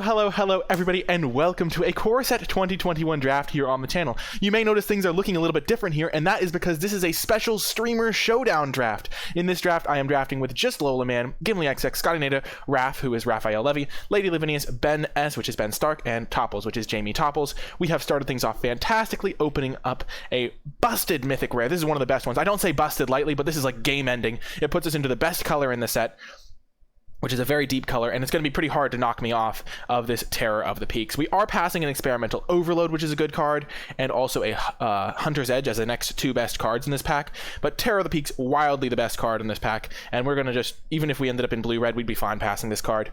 Hello everybody, and welcome to a Core Set 2021 draft here on the channel. You may notice things are looking a little bit different here, and that is because this is a special streamer showdown draft. In this draft, I am drafting with just Lola Man, Gimli XX, Scotty Nada, Raph, who is Raphael Levy, Lady Livinius, Ben S, which is Ben Stark, and Topples, which is Jamie Topples. We have started things off fantastically, opening up a busted mythic rare. This is one of the best ones. I don't say busted lightly, but this is like game ending. It puts us into the best color in the set, which is a very deep color, and it's going to be pretty hard to knock me off of this Terror of the Peaks. We are passing an Experimental Overload, which is a good card, and also a Hunter's Edge as the next two best cards in this pack, but Terror of the Peaks, wildly the best card in this pack, and we're going to just, even if we ended up in blue-red, we'd be fine passing this card.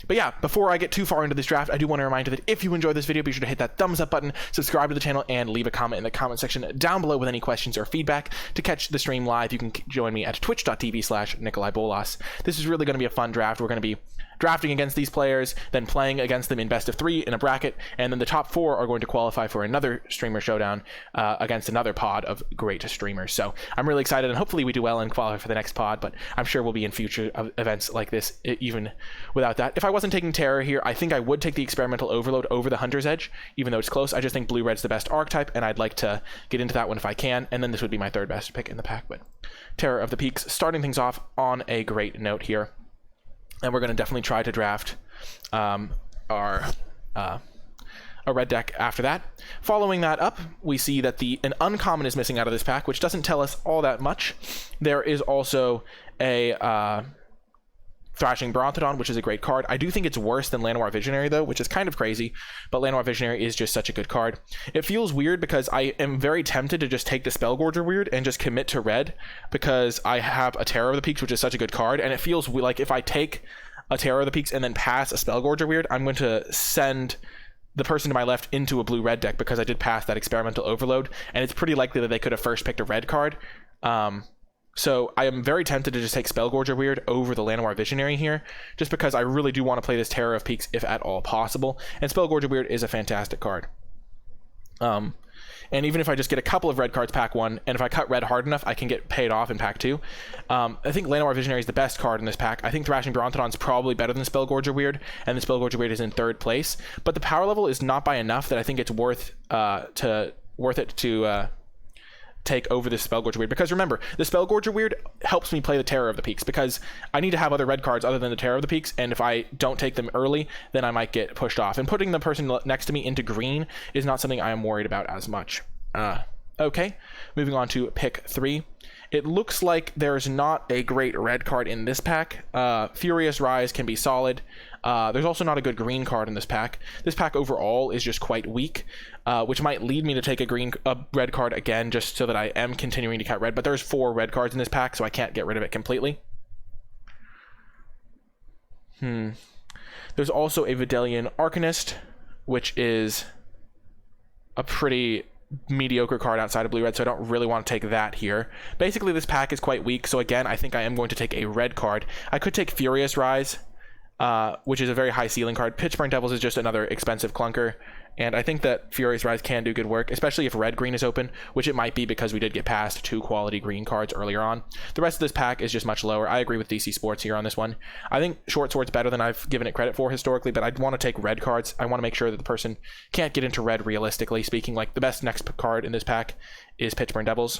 But yeah, before I get too far into this draft, I do want to remind you that if you enjoyed this video, be sure to hit that thumbs up button, subscribe to the channel, and leave a comment in the comment section down below with any questions or feedback. To catch the stream live, you can join me at twitch.tv/NicolaiBolas. This is really going to be a fun draft. We're going to be drafting against these players, then playing against them in best of 3 in a bracket, and then the top 4 are going to qualify for another streamer showdown against another pod of great streamers. So I'm really excited, and hopefully we do well and qualify for the next pod, but I'm sure we'll be in future events like this even without that. If I wasn't taking Terror here, I think I would take the Experimental Overload over the Hunter's Edge, even though it's close. I just think blue-red's the best archetype, and I'd like to get into that one if I can, and then this would be my third best pick in the pack. But Terror of the Peaks, starting things off on a great note here. And we're going to definitely try to draft a red deck after that. Following that up, we see that an uncommon is missing out of this pack, which doesn't tell us all that much. There is also a Thrashing Brontodon, which is a great card. I do think it's worse than Llanowar Visionary, though, which is kind of crazy, but Llanowar Visionary is just such a good card. It feels weird because I am very tempted to just take the Spellgorger Weird and just commit to red because I have a Terror of the Peaks, which is such a good card, and it feels like if I take a Terror of the Peaks and then pass a Spellgorger Weird, I'm going to send the person to my left into a blue-red deck because I did pass that Experimental Overload, and it's pretty likely that they could have first picked a red card. So I am very tempted to just take Spellgorger Weird over the Llanowar Visionary here, just because I really do want to play this Terror of Peaks if at all possible, and Spellgorger Weird is a fantastic card. And even if I just get a couple of red cards pack 1, and if I cut red hard enough, I can get paid off in pack 2. I think Llanowar Visionary is the best card in this pack. I think Thrashing Brontodon is probably better than Spellgorger Weird, and the Spellgorger Weird is in 3rd place, but the power level is not by enough that I think it's worth it to take over the Spellgorger Weird, because remember, the Spellgorger Weird helps me play the Terror of the Peaks, because I need to have other red cards other than the Terror of the Peaks, and if I don't take them early, then I might get pushed off, and putting the person next to me into green is not something I am worried about as much. Okay, moving on to pick 3. It looks like there's not a great red card in this pack. Furious Rise can be solid. There's also not a good green card in this pack. This pack overall is just quite weak, which might lead me to take a red card again, just so that I am continuing to cut red. But there's 4 red cards in this pack, so I can't get rid of it completely. There's also a Vidalian Arcanist, which is a pretty mediocre card outside of blue-red, so I don't really want to take that here. Basically, this pack is quite weak, so again, I think I am going to take a red card. I could take Furious Rise, which is a very high ceiling card. Pitchburn Devils is just another expensive clunker, and I think that Furious Rise can do good work, especially if red-green is open, which it might be because we did get past 2 quality green cards earlier on. The rest of this pack is just much lower. I agree with DC Sports here on this one. I think Short Sword's better than I've given it credit for historically, but I want to take red cards. I want to make sure that the person can't get into red realistically speaking. Like, the best next card in this pack is Pitchburn Devils.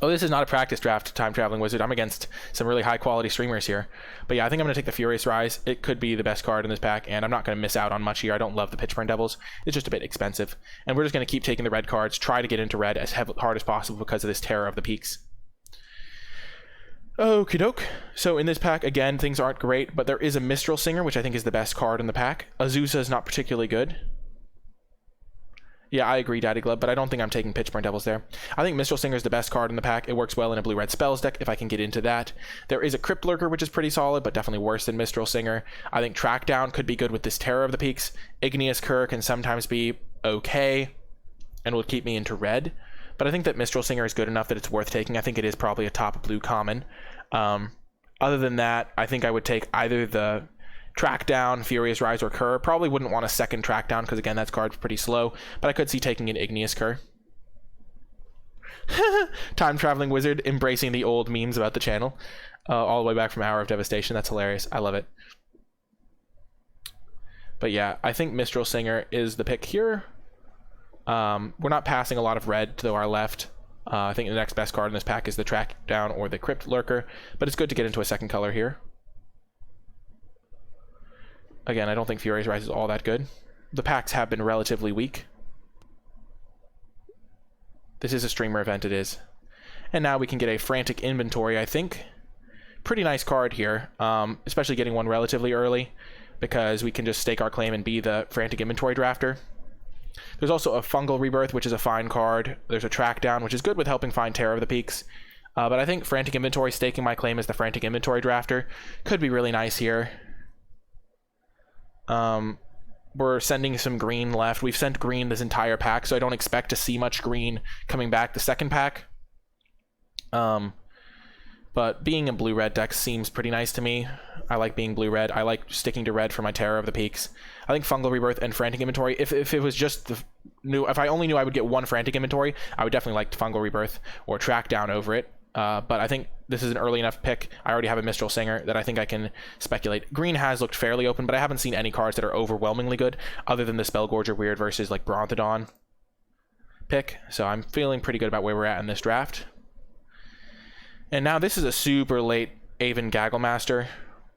Oh, this is not a practice draft, Time Traveling Wizard. I'm against some really high-quality streamers here. But yeah, I think I'm going to take the Furious Rise. It could be the best card in this pack, and I'm not going to miss out on much here. I don't love the Pitchburn Devils. It's just a bit expensive. And we're just going to keep taking the red cards, try to get into red as hard as possible because of this Terror of the Peaks. Okie doke. So in this pack, again, things aren't great, but there is a Mistral Singer, which I think is the best card in the pack. Azusa is not particularly good. Yeah, I agree, Daddy Glove, but I don't think I'm taking Pitchburn Devils there. I think Mistral Singer is the best card in the pack. It works well in a blue-red spells deck if I can get into that. There is a Crypt Lurker, which is pretty solid, but definitely worse than Mistral Singer. I think Trackdown could be good with this Terror of the Peaks. Igneous Cur can sometimes be okay and will keep me into red, but I think that Mistral Singer is good enough that it's worth taking. I think it is probably a top blue common. Other than that, I think I would take either the Trackdown, Furious Rise, or Cur. Probably wouldn't want a second Trackdown because, again, that card's pretty slow, but I could see taking an Igneous Cur. Time Traveling Wizard embracing the old memes about the channel all the way back from Hour of Devastation. That's hilarious. I love it. But yeah, I think Mistral Singer is the pick here. We're not passing a lot of red to our left. I think the next best card in this pack is the Track Down or the Crypt Lurker, but it's good to get into a second color here. Again, I don't think Furious Rise is all that good. The packs have been relatively weak. This is a streamer event, it is. And now we can get a Frantic Inventory, I think. Pretty nice card here, especially getting one relatively early, because we can just stake our claim and be the Frantic Inventory drafter. There's also a Fungal Rebirth, which is a fine card. There's a Track Down, which is good with helping find Terror of the Peaks. But I think Frantic Inventory, staking my claim as the Frantic Inventory drafter, could be really nice here. We're sending some green left. We've sent green this entire pack, so I don't expect to see much green coming back the second pack. But being a blue-red deck seems pretty nice to me. I like being blue-red. I like sticking to red for my Terror of the Peaks. I think Fungal Rebirth and Frantic Inventory, if it was just if I only knew I would get one Frantic Inventory, I would definitely like Fungal Rebirth or Track Down over it. But I think this is an early enough pick. I already have a Mistral Singer that I think I can speculate. Green has looked fairly open, but I haven't seen any cards that are overwhelmingly good other than the Spellgorger Weird versus like Bronthadon pick. So I'm feeling pretty good about where we're at in this draft. And now this is a super late Aven Gagglemaster.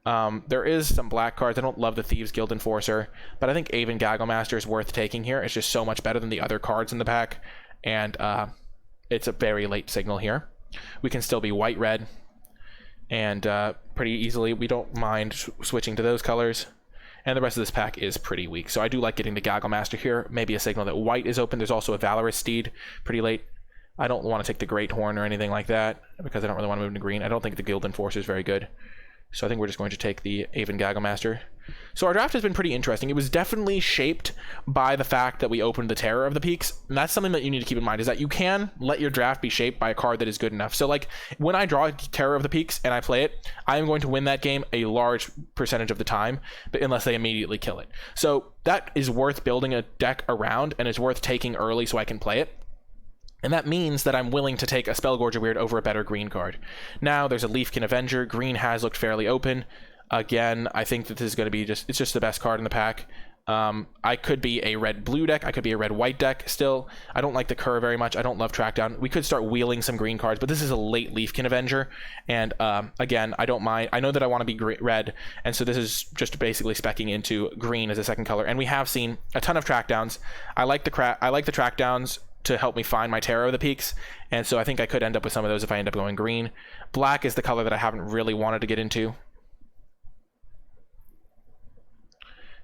There is some black cards. I don't love the Thieves Guild Enforcer, but I think Aven Gagglemaster is worth taking here. It's just so much better than the other cards in the pack, and it's a very late signal here. We can still be white-red, and pretty easily. We don't mind switching to those colors. And the rest of this pack is pretty weak. So I do like getting the Gagglemaster here. Maybe a signal that white is open. There's also a Valorous Steed pretty late. I don't want to take the Great Horn or anything like that because I don't really want to move into green. I don't think the Guild Enforcer is very good. So I think we're just going to take the Aven Gagglemaster. So our draft has been pretty interesting. It was definitely shaped by the fact that we opened the Terror of the Peaks. And that's something that you need to keep in mind, is that you can let your draft be shaped by a card that is good enough. So like when I draw Terror of the Peaks and I play it, I am going to win that game a large percentage of the time, but unless they immediately kill it. So that is worth building a deck around, and it's worth taking early so I can play it. And that means that I'm willing to take a Spellgorger Weird over a better green card. Now, there's a Leafkin Avenger. Green has looked fairly open. Again, I think that this is going to be it's just the best card in the pack. I could be a red-blue deck. I could be a red-white deck still. I don't like the Cur very much. I don't love Track Down. We could start wheeling some green cards, but this is a late Leafkin Avenger. And again, I don't mind. I know that I want to be red, and so this is just basically speccing into green as a second color. And we have seen a ton of Track Downs. I like the Track Downs to help me find my Terror of the Peaks, and so I think I could end up with some of those if I end up going green. Black is the color that I haven't really wanted to get into.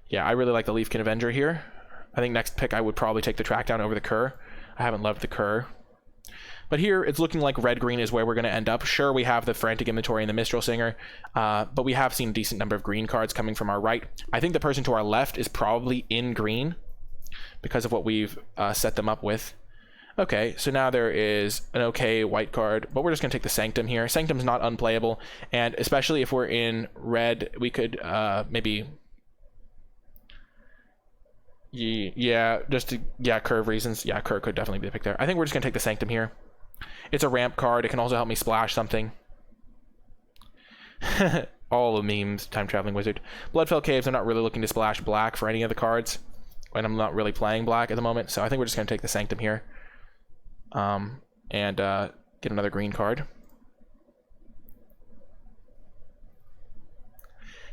Yeah, I really like the Leafkin Avenger here. I think next pick I would probably take the Track Down over the Cur. I haven't loved the Cur. But here, it's looking like red-green is where we're going to end up. Sure, we have the Frantic Inventory and the Mistral Singer, but we have seen a decent number of green cards coming from our right. I think the person to our left is probably in green because of what we've set them up with. Okay, so now there is an okay white card, but we're just going to take the Sanctum here. Sanctum's not unplayable, and especially if we're in red, we could maybe... curve reasons. Yeah, Cur could definitely be the pick there. I think we're just going to take the Sanctum here. It's a ramp card. It can also help me splash something. All the memes, Time Traveling Wizard. Bloodfell Caves, I'm not really looking to splash black for any of the cards, and I'm not really playing black at the moment, so I think we're just going to take the Sanctum here. And get another green card.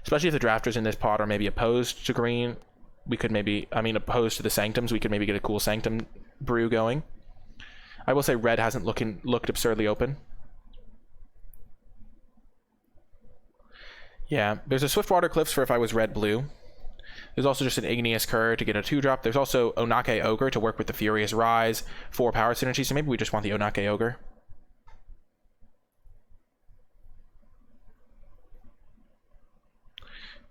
Especially if the drafters in this pot are maybe opposed to green, we could maybe, opposed to the Sanctums, we could maybe get a cool Sanctum brew going. I will say red hasn't looked absurdly open. Yeah, there's a Swiftwater Cliffs for if I was red-blue. There's also just an Igneous Cur to get a 2-drop. There's also Onake Ogre to work with the Furious Rise for power synergy, so maybe we just want the Onake Ogre.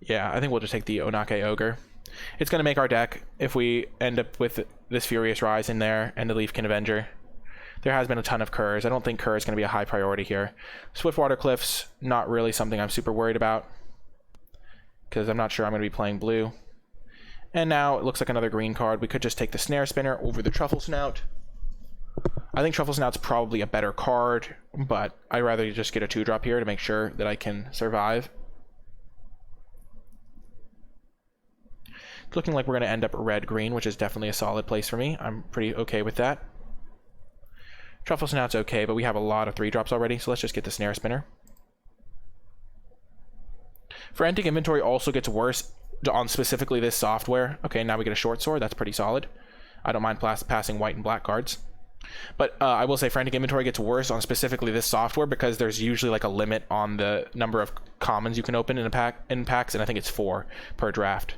Yeah, I think we'll just take the Onake Ogre. It's going to make our deck if we end up with this Furious Rise in there and the Leafkin Avenger. There has been a ton of Curs. I don't think Cur is going to be a high priority here. Swiftwater Cliffs, not really something I'm super worried about, because I'm not sure I'm going to be playing blue. And now it looks like another green card. We could just take the Snare Spinner over the Truffle Snout. I think Truffle Snout's probably a better card, but I'd rather just get a 2-drop here to make sure that I can survive. It's looking like we're going to end up red-green, which is definitely a solid place for me. I'm pretty okay with that. Truffle Snout's okay, but we have a lot of 3-drops already, so let's just get the Snare Spinner. Frantic Inventory also gets worse on specifically this software. Okay, now we get a Short Sword. That's pretty solid. I don't mind passing white and black cards. But I will say Frantic Inventory gets worse on specifically this software because there's usually like a limit on the number of commons you can open in a packs, and I think it's 4 per draft.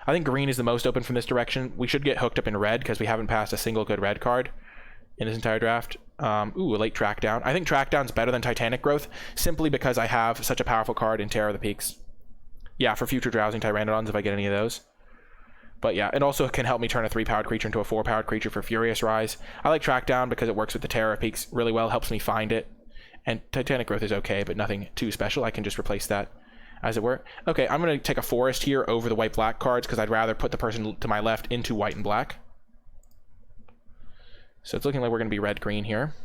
I think green is the most open from this direction. We should get hooked up in red because we haven't passed a single good red card in this entire draft. Ooh, a late Track Down. I think Track Down's better than Titanic Growth simply because I have such a powerful card in Terror of the Peaks. Yeah, for future Drowsing Pteranodons if I get any of those. But yeah, it also can help me turn a 3-powered creature into a 4-powered creature for Furious Rise. I like Track Down because it works with the Terror of Peaks really well, helps me find it. And Titanic Growth is okay, but nothing too special. I can just replace that, as it were. Okay, I'm going to take a Forest here over the white-black cards because I'd rather put the person to my left into white and black. So it's looking like we're going to be red-green here.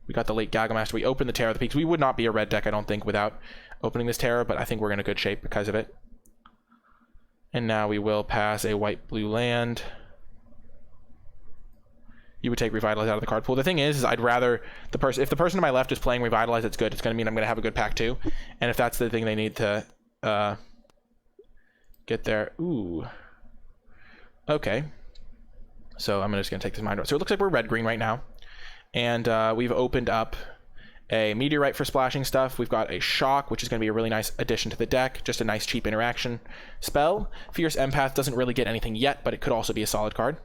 We got the late Gagglemaster. We opened the Terror of the Peaks. We would not be a red deck, I don't think, without opening this Terror, but I think we're in a good shape because of it. And now we will pass a white-blue land. You would take Revitalize out of the card pool. The thing is I'd rather the person, if the person to my left is playing Revitalize, it's good. It's going to mean I'm going to have a good pack too. And if that's the thing they need to get there. Ooh. Okay. So I'm just going to take this mind. So it looks like we're red-green right now. And we've opened up a Meteorite for splashing stuff. We've got a Shock, which is going to be a really nice addition to the deck. Just a nice cheap interaction spell. Fierce Empath doesn't really get anything yet, but it could also be a solid card.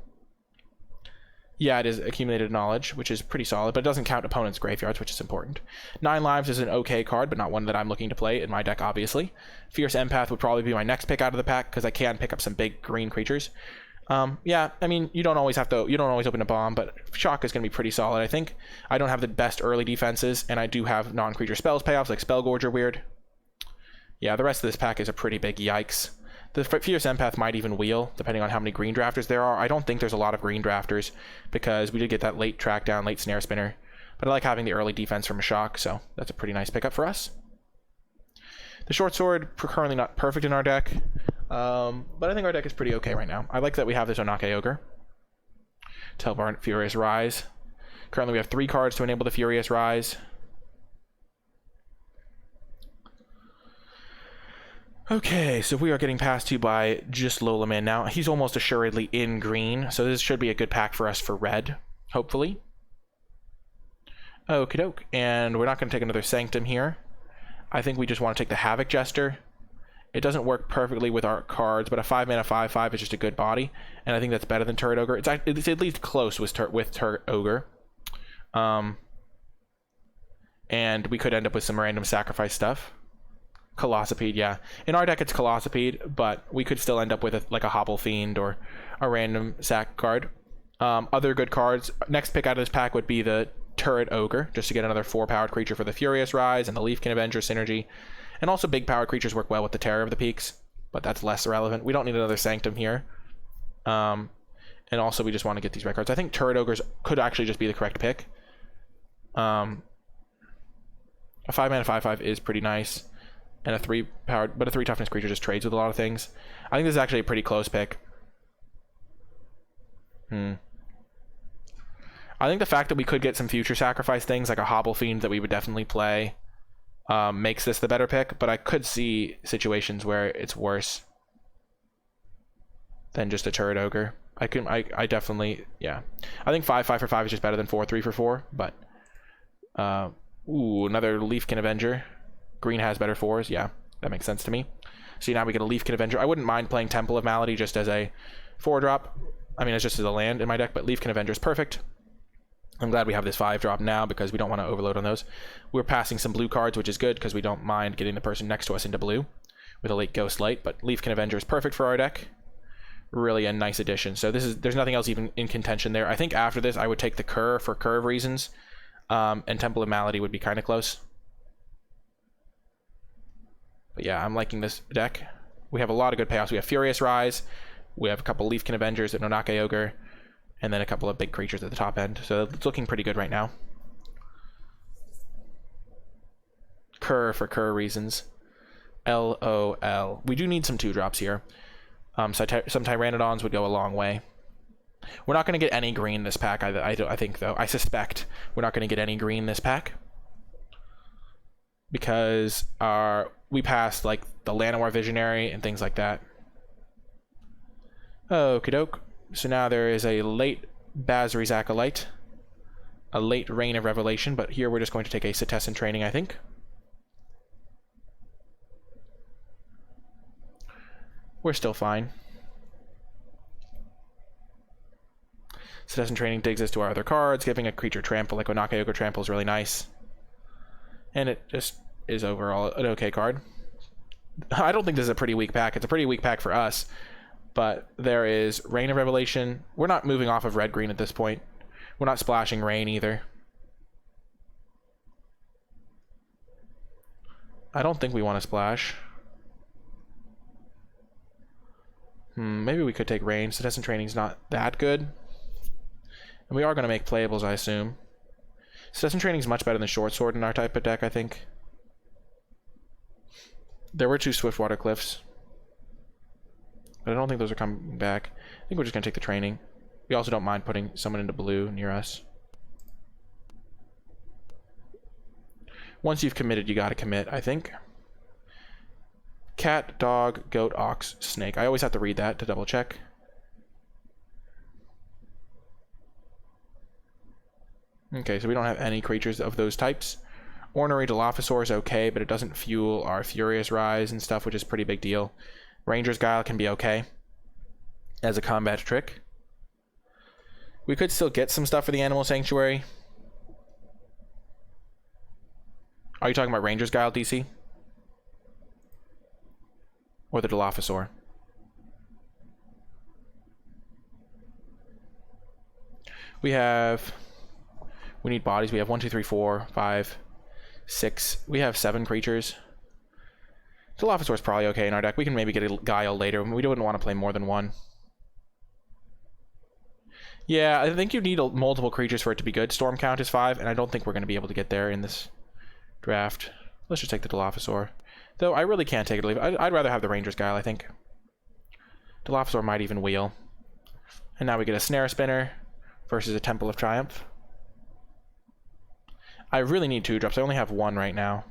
Yeah, it is Accumulated Knowledge, which is pretty solid, but it doesn't count opponents' graveyards, which is important. 9 Lives is an okay card, but not one that I'm looking to play in my deck, obviously. Fierce Empath would probably be my next pick out of the pack, because I can pick up some big green creatures. Yeah, I mean, you don't always open a bomb, but Shock is going to be pretty solid, I think. I don't have the best early defenses, and I do have non-creature spells payoffs, like Spellgorger weird. Yeah, the rest of this pack is a pretty big yikes. The Fierce Empath might even wheel, depending on how many green drafters there are. I don't think there's a lot of green drafters, because we did get that late Track Down, late Snare Spinner. But I like having the early defense from a Shock, so that's a pretty nice pickup for us. The Short Sword, currently not perfect in our deck. But I think our deck is pretty okay right now. I like that we have this Onake Ogre. Telvar Furious Rise. Currently we have 3 cards to enable the Furious Rise. Okay, so we are getting passed to by just Lolaman now. He's almost assuredly in green, so this should be a good pack for us for red, hopefully. Okie doke, and we're not going to take another Sanctum here. I think we just want to take the Havoc Jester. It doesn't work perfectly with our cards, but a 5-mana 5/5 is just a good body, and I think that's better than Turret Ogre. It's at least close with Turret Ogre. And we could end up with some random sacrifice stuff. Colossopede, yeah. In our deck, it's Colossopede, but we could still end up with like a Hobble Fiend or a random sack card. Other good cards. Next pick out of this pack would be the Turret Ogre, just to get another 4-powered creature for the Furious Rise and the Leafkin Avenger synergy. And also big powered creatures work well with the Terror of the Peaks, but that's less relevant. We don't need another Sanctum here. And also we just want to get these red cards. I think Turret Ogres could actually just be the correct pick. A 5-mana 5/5 is pretty nice. And a 3-powered, but a 3 toughness creature just trades with a lot of things. I think this is actually a pretty close pick. I think the fact that we could get some future sacrifice things, like a Hobble Fiend that we would definitely play, makes this the better pick, but I could see situations where it's worse than just a Turret Ogre. I definitely, yeah. I think 5/5 for 5 is just better than 4/3 for 4, but ooh, another Leafkin Avenger. Green has better 4s, yeah, that makes sense to me. So now we get a Leafkin Avenger. I wouldn't mind playing Temple of Malady just as a 4-drop. I mean, it's just as a land in my deck, but Leafkin Avenger is perfect. I'm glad we have this 5-drop now because we don't want to overload on those. We're passing some blue cards, which is good because we don't mind getting the person next to us into blue with a late Ghost Light, but Leafkin Avenger is perfect for our deck. Really a nice addition. So there's nothing else even in contention there. I think after this I would take the Curve for curve reasons, and Temple of Malady would be kind of close. But yeah, I'm liking this deck. We have a lot of good payoffs. We have Furious Rise, we have a couple Leafkin Avengers and Onake Ogre, and then a couple of big creatures at the top end. So it's looking pretty good right now. Curve for curve reasons. LOL. We do need some 2-drops here. Some Tyrannodons would go a long way. We're not going to get any green this pack, I think, though. I suspect we're not going to get any green this pack. Because we passed, like, the Llanowar Visionary and things like that. Okie doke. So now there is a late Basri's Acolyte. A late Reign of Revelation, but here we're just going to take a Citizen Training, I think. We're still fine. Citizen Training digs us to our other cards, giving a creature trample, like Onaka Trample is really nice. And it just is overall an okay card. I don't think this is a pretty weak pack. It's a pretty weak pack for us. But there is Reign of Revelation. We're not moving off of red-green at this point. We're not splashing Rain either. I don't think we want to splash. Maybe we could take Rain. Citizen Training's not that good. And we are going to make playables, I assume. Citizen Training's much better than Short Sword in our type of deck, I think. There were 2 Swiftwater Cliffs. But I don't think those are coming back. I think we're just going to take the Training. We also don't mind putting someone into blue near us. Once you've committed, you got to commit, I think. Cat, dog, goat, ox, snake. I always have to read that to double check. Okay, so we don't have any creatures of those types. Ornery Dilophosaur is okay, but it doesn't fuel our Furious Rise and stuff, which is a pretty big deal. Ranger's Guile can be okay as a combat trick. We could still get some stuff for the Animal Sanctuary. Are you talking about Ranger's Guile, DC? Or the Dilophosaur? We need bodies. We have 1, 2, 3, 4, 5, 6. We have 7 creatures. Dilophosaur's probably okay in our deck. We can maybe get a Guile later. We wouldn't want to play more than 1. Yeah, I think you need multiple creatures for it to be good. Storm count is 5, and I don't think we're going to be able to get there in this draft. Let's just take the Dilophosaur. Though I really can't take it or leave it. I'd rather have the Ranger's Guile, I think. Dilophosaur might even wheel. And now we get a Snare Spinner versus a Temple of Triumph. I really need 2 drops. I only have 1 right now.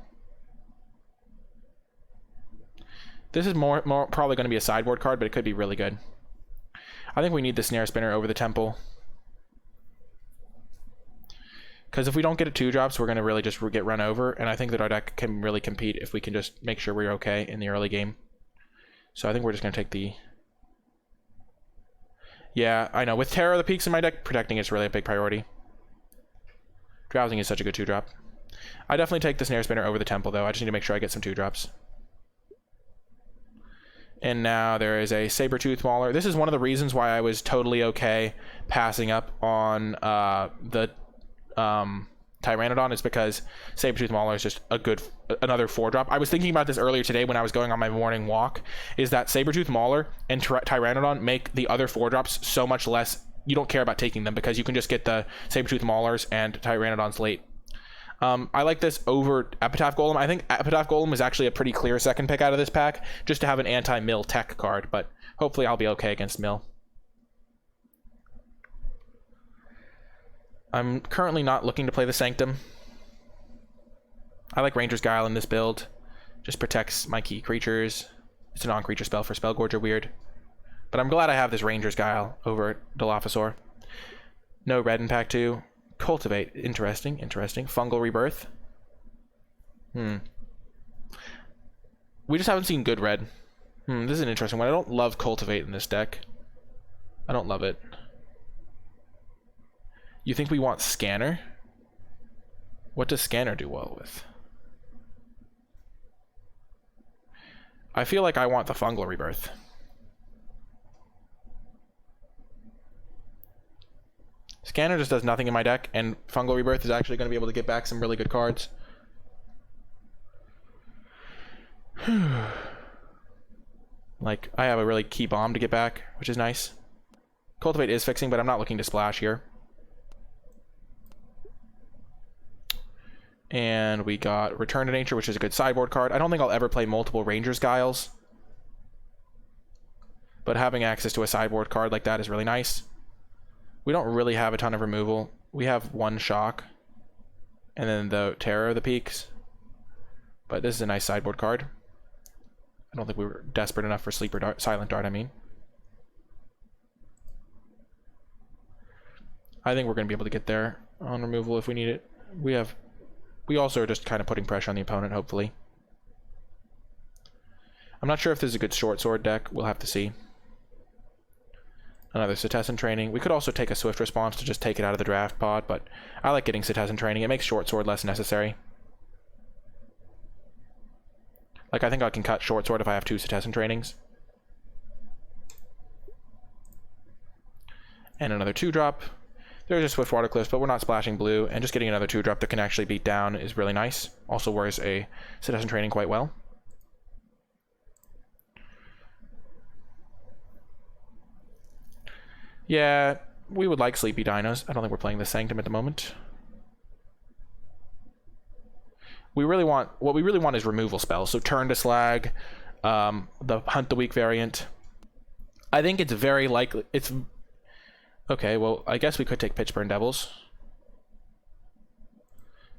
This is more probably going to be a sideboard card, but it could be really good. I think we need the Snare Spinner over the Temple. Because if we don't get a 2 drops, we're going to really just get run over. And I think that our deck can really compete if we can just make sure we're okay in the early game. So I think we're just going to take the... Yeah, I know. With Terror of the Peaks in my deck, protecting is really a big priority. Drowsing is such a good 2 drop. I definitely take the Snare Spinner over the Temple, though. I just need to make sure I get some 2 drops. And now there is a Sabertooth Mauler. This is one of the reasons why I was totally okay passing up on the Pteranodon, is because Sabertooth Mauler is just another 4-drop. I was thinking about this earlier today when I was going on my morning walk, is that Sabertooth Mauler and Pteranodon make the other 4-drops so much less. You don't care about taking them because you can just get the Sabertooth Maulers and Pteranodons late. I like this over Epitaph Golem. I think Epitaph Golem is actually a pretty clear second pick out of this pack, just to have an anti-mill tech card, but hopefully I'll be okay against mill. I'm currently not looking to play the Sanctum. I like Ranger's Guile in this build. Just protects my key creatures. It's a non-creature spell for Spellgorger, weird. But I'm glad I have this Ranger's Guile over Dilophosaur. No red in pack 2. Cultivate. Interesting. Fungal Rebirth. We just haven't seen good red. This is an interesting one. I don't love Cultivate in this deck. I don't love it. You think we want Scanner? What does Scanner do well with? I feel like I want the Fungal Rebirth. Scanner just does nothing in my deck, and Fungal Rebirth is actually going to be able to get back some really good cards. Like, I have a really key bomb to get back, which is nice. Cultivate is fixing, but I'm not looking to splash here. And we got Return to Nature, which is a good sideboard card. I don't think I'll ever play multiple Ranger's Guiles. but having access to a sideboard card like that is really nice. We don't really have a ton of removal. We have one shock, and then the Terror of the Peaks. But this is a nice sideboard card. I don't think we were desperate enough for Sleeper Dart, Silent Dart, I mean. I think we're going to be able to get there on removal if we need it. We also are just kind of putting pressure on the opponent, hopefully. I'm not sure if this is a good short sword deck. We'll have to see. Another Citizen Training. We could also take a Swift Response to just take it out of the draft pod, but I like getting Citizen Training. It makes short sword less necessary. Like, I think I can cut short sword if I have 2 Citizen Trainings. And another 2-drop. There's a Swift Water Cliffs, but we're not splashing blue, and just getting another 2-drop that can actually beat down is really nice. Also wears a Citizen Training quite well. Yeah, we would like Sleepy Dinos. I don't think we're playing the Sanctum at the moment. What we really want is removal spells. So Turn to Slag, the Hunt the Weak variant. I think it's very likely, okay, well, I guess we could take Pitchburn Devils.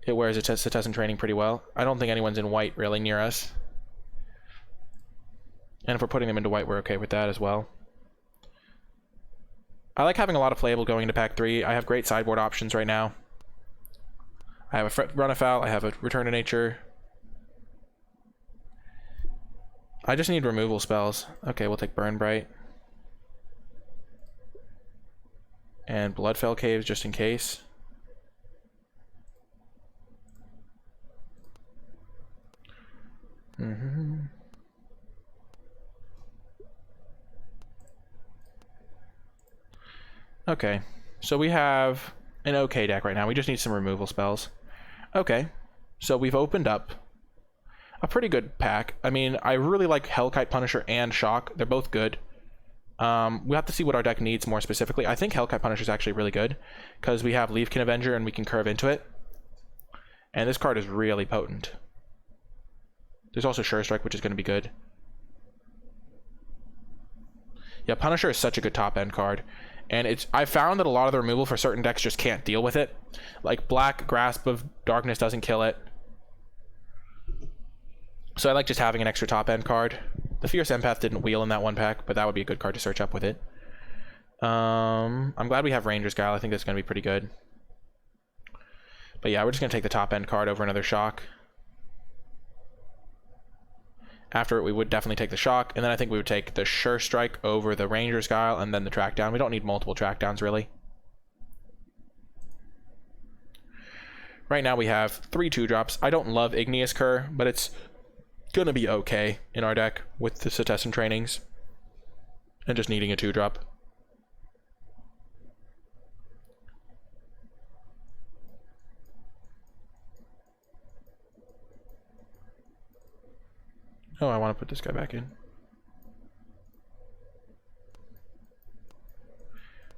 It wears a Citizen Training pretty well. I don't think anyone's in white really near us. And if we're putting them into white, we're okay with that as well. I like having a lot of playable going into pack 3. I have great sideboard options right now. I have a Run Afoul, I have a Return to Nature. I just need removal spells. Okay, we'll take Burn Bright. And Bloodfell Caves just in case. Okay, so we have an okay deck right now. We just need some removal spells. Okay, so we've opened up a pretty good pack. I mean, I really like Hellkite Punisher and Shock. They're both good. We have to see what our deck needs more specifically. I think Hellkite Punisher is actually really good because we have Leafkin Avenger and we can curve into it. And this card is really potent. There's also Sure Strike, which is going to be good. Yeah, Punisher is such a good top-end card. And I found that a lot of the removal for certain decks just can't deal with it. Like Black Grasp of Darkness doesn't kill it. So I like just having an extra top-end card. The Fierce Empath didn't wheel in that one pack, but that would be a good card to search up with it. I'm glad we have Ranger's Guile. I think that's going to be pretty good. But yeah, we're just going to take the top-end card over another Shock. After it, we would definitely take the Shock, and then I think we would take the Sure Strike over the Ranger's Guile, and then the Track Down. We don't need multiple Track Downs, really. Right now we have 3 2-drops. I don't love Igneous Cur, but it's going to be okay in our deck with the Citizen Trainings. And just needing a 2-drop. Oh, I want to put this guy back in.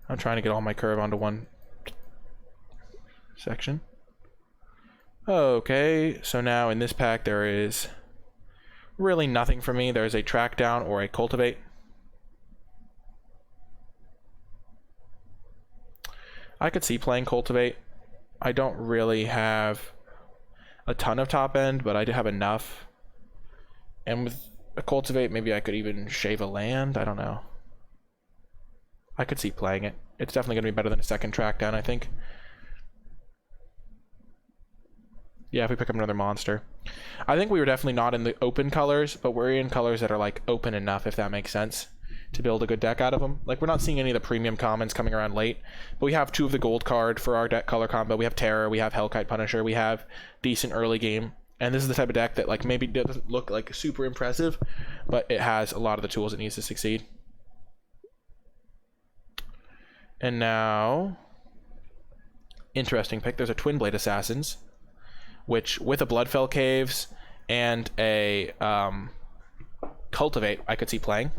I'm trying to get all my curve onto one section. Okay, so now in this pack there is really nothing for me. There's a Track Down or a Cultivate. I could see playing Cultivate. I don't really have a ton of top end, but I do have enough. And with a Cultivate, maybe I could even shave a land. I don't know. I could see playing it. It's definitely going to be better than a second Track Down, I think. Yeah, if we pick up another monster. I think we were definitely not in the open colors, but we're in colors that are like open enough, if that makes sense, to build a good deck out of them. Like, we're not seeing any of the premium commons coming around late, but we have 2 of the gold card for our deck color combo. We have Terror, we have Hellkite Punisher, we have decent early game. And this is the type of deck that like maybe doesn't look like super impressive, but it has a lot of the tools it needs to succeed. And now, interesting pick. There's a Twin Blade Assassins, which with a Bloodfell Caves and a Cultivate, I could see playing.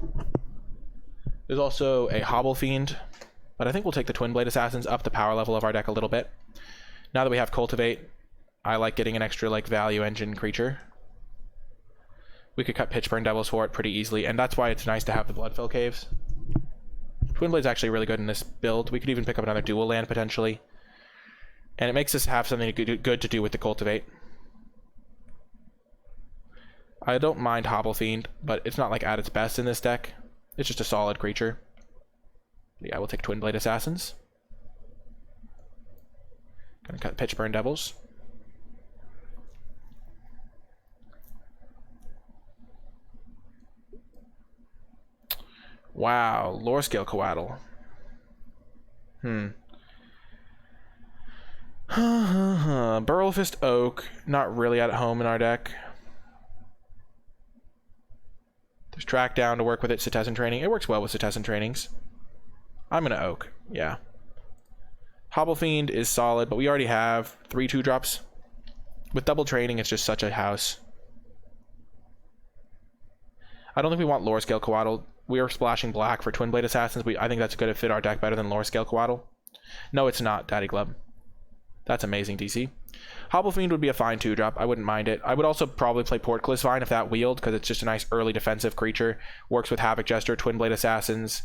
There's also a Hobble Fiend, but I think we'll take the Twin Blade Assassins up the power level of our deck a little bit. Now that we have Cultivate, I like getting an extra like value engine creature. We could cut Pitchburn Devils for it pretty easily, and that's why it's nice to have the Bloodfell Caves. Twin Blade's actually really good in this build. We could even pick up another dual land potentially. And it makes us have something good to do with the Cultivate. I don't mind Hobble Fiend, but it's not like at its best in this deck. It's just a solid creature. Yeah, we'll take Twin Blade Assassins. Gonna cut Pitchburn Devils. Wow, Lore Scale Coatl. Burlfist Oak, not really at home in our deck. There's Track Down to work with it, Citizen Training. It works well with Citizen Trainings. I'm gonna Oak, yeah. Hobble Fiend is solid, but we already have 3 2-drops. With double training, it's just such a house. I don't think we want Lore Scale Coatl. We are splashing black for Twin Blade Assassins. I think that's going to fit our deck better than Lore Scale Coatl. No, it's not, Daddy Glub. That's amazing, DC. Hobble Fiend would be a fine 2-drop. I wouldn't mind it. I would also probably play Portcullis Vine if that wheeled, because it's just a nice early defensive creature. Works with Havoc Jester, Twin Blade Assassins,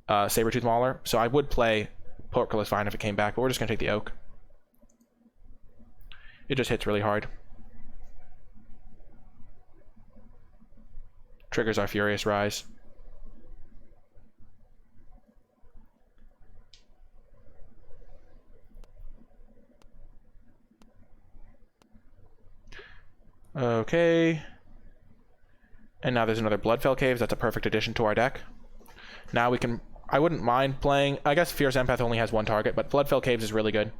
Sabertooth Mauler. So I would play Portcullis Vine if it came back, but we're just going to take the Oak. It just hits really hard. Triggers our Furious Rise. Okay. And now there's another Bloodfell Caves. That's a perfect addition to our deck. Now we can... I wouldn't mind playing... I guess Fierce Empath only has 1 target, but Bloodfell Caves is really good.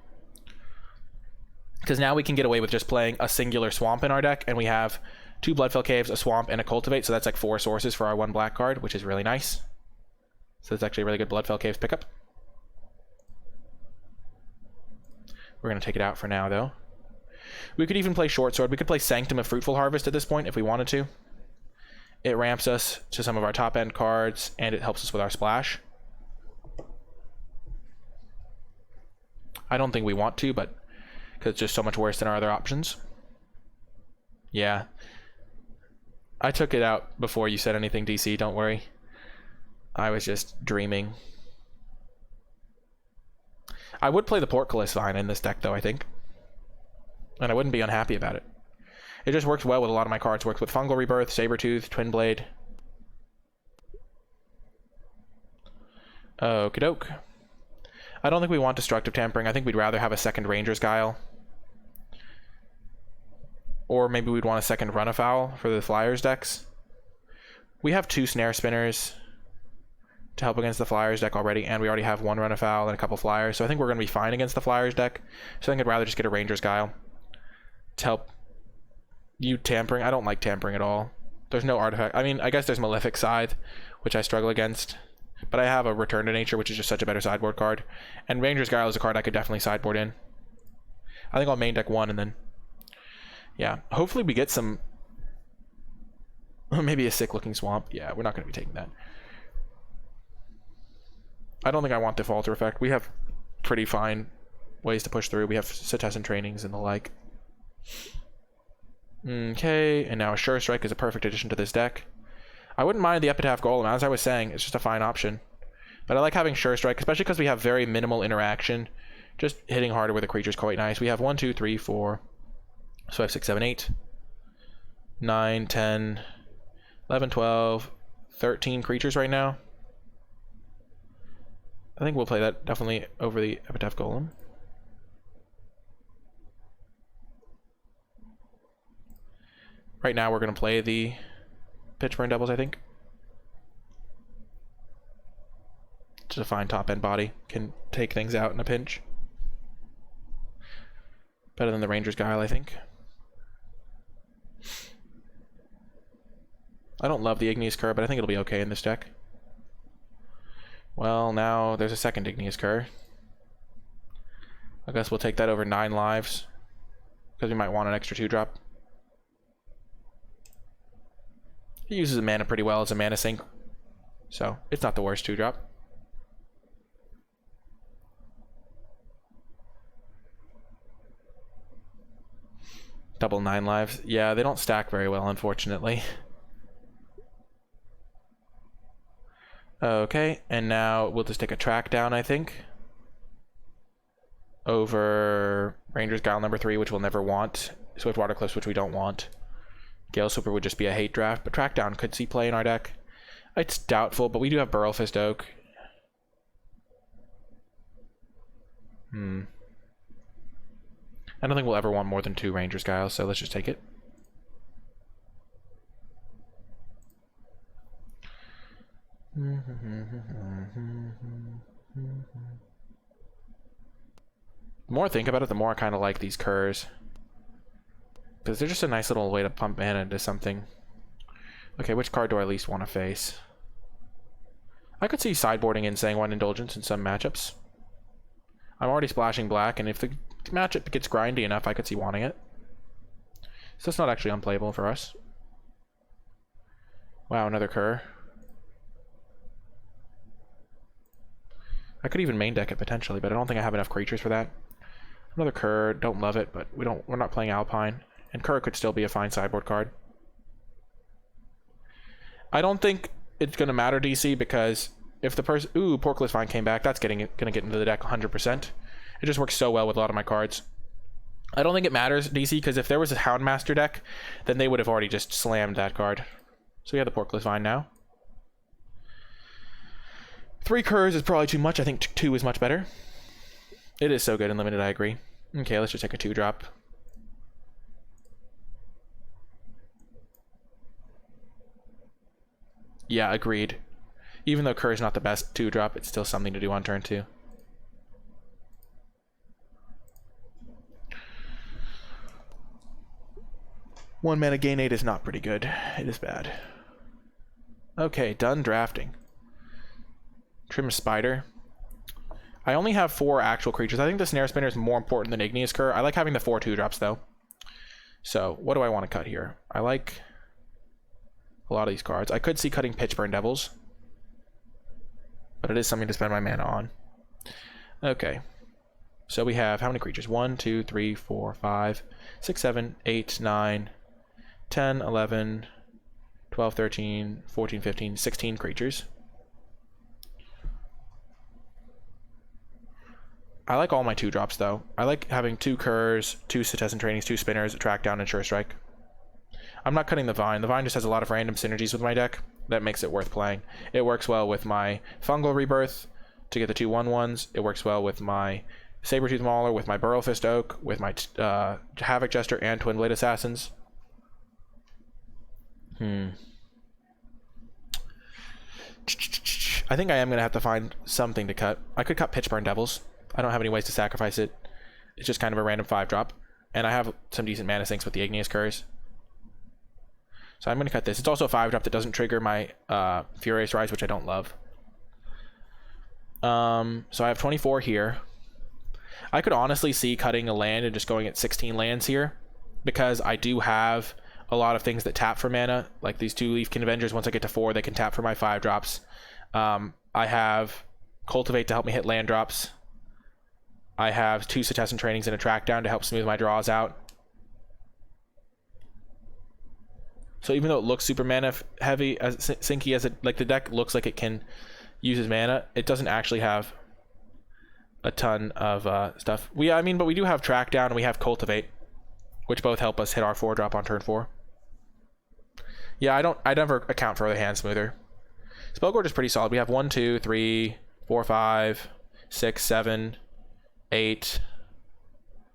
Because now we can get away with just playing a singular Swamp in our deck, and we have 2 Bloodfell Caves, a Swamp, and a Cultivate, so that's like 4 sources for our 1 black card, which is really nice. So it's actually a really good Bloodfell Caves pickup. We're going to take it out for now, though. We could even play Short Sword. We could play Sanctum of Fruitful Harvest at this point if we wanted to. It ramps us to some of our top-end cards, and it helps us with our splash. I don't think we want to, but because it's just so much worse than our other options. Yeah. I took it out before you said anything, DC, don't worry. I was just dreaming. I would play the Portcullis Vine in this deck, though, I think. And I wouldn't be unhappy about it. It just works well with a lot of my cards. Works with Fungal Rebirth, Sabertooth, Twin Blade. Okie doke. I don't think we want Destructive Tampering. I think we'd rather have a second Ranger's Guile. Or maybe we'd want a second Runafowl for the Flyers decks. We have 2 Snare Spinners to help against the Flyers deck already, and we already have 1 Runafowl and a couple Flyers, so I think we're going to be fine against the Flyers deck. So I think I'd rather just get a Ranger's Guile to help you tampering. I don't like tampering at all. There's no artifact. I mean, I guess there's Malefic Scythe, which I struggle against, but I have a Return to Nature, which is just such a better sideboard card, and Ranger's Guile is a card I could definitely sideboard in. I think I'll main deck 1 and then, yeah, hopefully we get some, maybe a sick looking Swamp. Yeah, we're not going to be taking that. I don't think I want the Falter effect. We have pretty fine ways to push through. We have Citizen Trainings and the like. Okay, and now a Sure Strike is a perfect addition to this deck. I wouldn't mind the Epitaph Golem. As I was saying, it's just a fine option. But I like having Sure Strike, especially because we have very minimal interaction. Just hitting harder with a creature is quite nice. We have 1, 2, 3, 4. So I have 6, 7, 8. 9, 10, 11, 12, 13 creatures right now. I think we'll play that definitely over the Epitaph Golem. Right now we're going to play the Pitchburn Devils, I think. Just a fine top-end body. Can take things out in a pinch. Better than the Ranger's Guile, I think. I don't love the Igneous Cur, but I think it'll be okay in this deck. Well, now there's a second Igneous Cur. I guess we'll take that over 9 lives, because we might want an extra 2-drop. He uses a mana pretty well as a mana sink, so it's not the worst 2-drop. Double 9 lives. Yeah, they don't stack very well, unfortunately. Okay, and now we'll just take a track down, I think. Over Ranger's Guile number 3, which we'll never want. Swift Water Cliffs, which we don't want. Gale Sweeper would just be a hate draft, but track down could see play in our deck. It's doubtful, but we do have Burrow Fist Oak. I don't think we'll ever want more than 2 Ranger's Guiles, so let's just take it. The more I think about it, the more I kind of like these Curs. Because they're just a nice little way to pump mana into something. Okay, which card do I least want to face? I could see sideboarding in Sanguine Indulgence in some matchups. I'm already splashing black, and if the matchup gets grindy enough, I could see wanting it. So it's not actually unplayable for us. Wow, another Cur. I could even main deck it potentially, but I don't think I have enough creatures for that. Another Cur, don't love it, but we're not playing Alpine. And Cur could still be a fine sideboard card. I don't think it's going to matter, DC, because if the person... Ooh, Porkless Vine came back. That's going to get into the deck 100%. It just works so well with a lot of my cards. I don't think it matters, DC, because if there was a Houndmaster deck, then they would have already just slammed that card. So we have the Porkless Vine now. 3 Curs is probably too much. I think 2 is much better. It is so good in limited, I agree. Okay, let's just take a 2-drop. Yeah, agreed. Even though Cur is not the best 2-drop, it's still something to do on turn 2. One mana gain 8 is not pretty good. It is bad. Okay, done drafting. Trim Spider. I only have 4 actual creatures. I think the Snare Spinner is more important than Igneous Cur. I like having the 4 2-drops though. So what do I want to cut here? I like a lot of these cards. I could see cutting Pitchburn Devils, but it is something to spend my mana on. Okay. So we have how many creatures? 1, 2, 3, 4, 5, 6, 7, 8, 9, 10, 11, 12, 13, 14, 15, 16 creatures. I like all my 2-drops though. I like having 2 Curs, 2 Citizen Trainings, 2 Spinners, a Track Down, and Sure Strike. I'm not cutting the Vine. The Vine just has a lot of random synergies with my deck. That makes it worth playing. It works well with my Fungal Rebirth to get the 2 1/1s. It works well with my Sabertooth Mauler, with my Burrow Fist Oak, with my Havoc Jester, and Twin Blade Assassins. I think I am going to have to find something to cut. I could cut Pitchburn Devils. I don't have any ways to sacrifice it. It's just kind of a random 5-drop. And I have some decent mana sinks with the Igneous Curs. So I'm going to cut this. It's also a 5-drop that doesn't trigger my Furious Rise, which I don't love. So I have 24 here. I could honestly see cutting a land and just going at 16 lands here, because I do have a lot of things that tap for mana, like these 2 Leafkin Avengers. Once I get to 4, they can tap for my 5-drops. I have Cultivate to help me hit land drops. I have 2 Citizen Trainings and a Track Down to help smooth my draws out. So even though it looks super mana heavy, as sinky as it, like the deck looks like it can use his mana, it doesn't actually have a ton of stuff. But we do have Track Down and we have Cultivate, which both help us hit our 4-drop on turn 4. Yeah, I never account for the hand smoother. Spellgorge is pretty solid. We have 1, 2, 3, 4, 5, 6, 7, 8.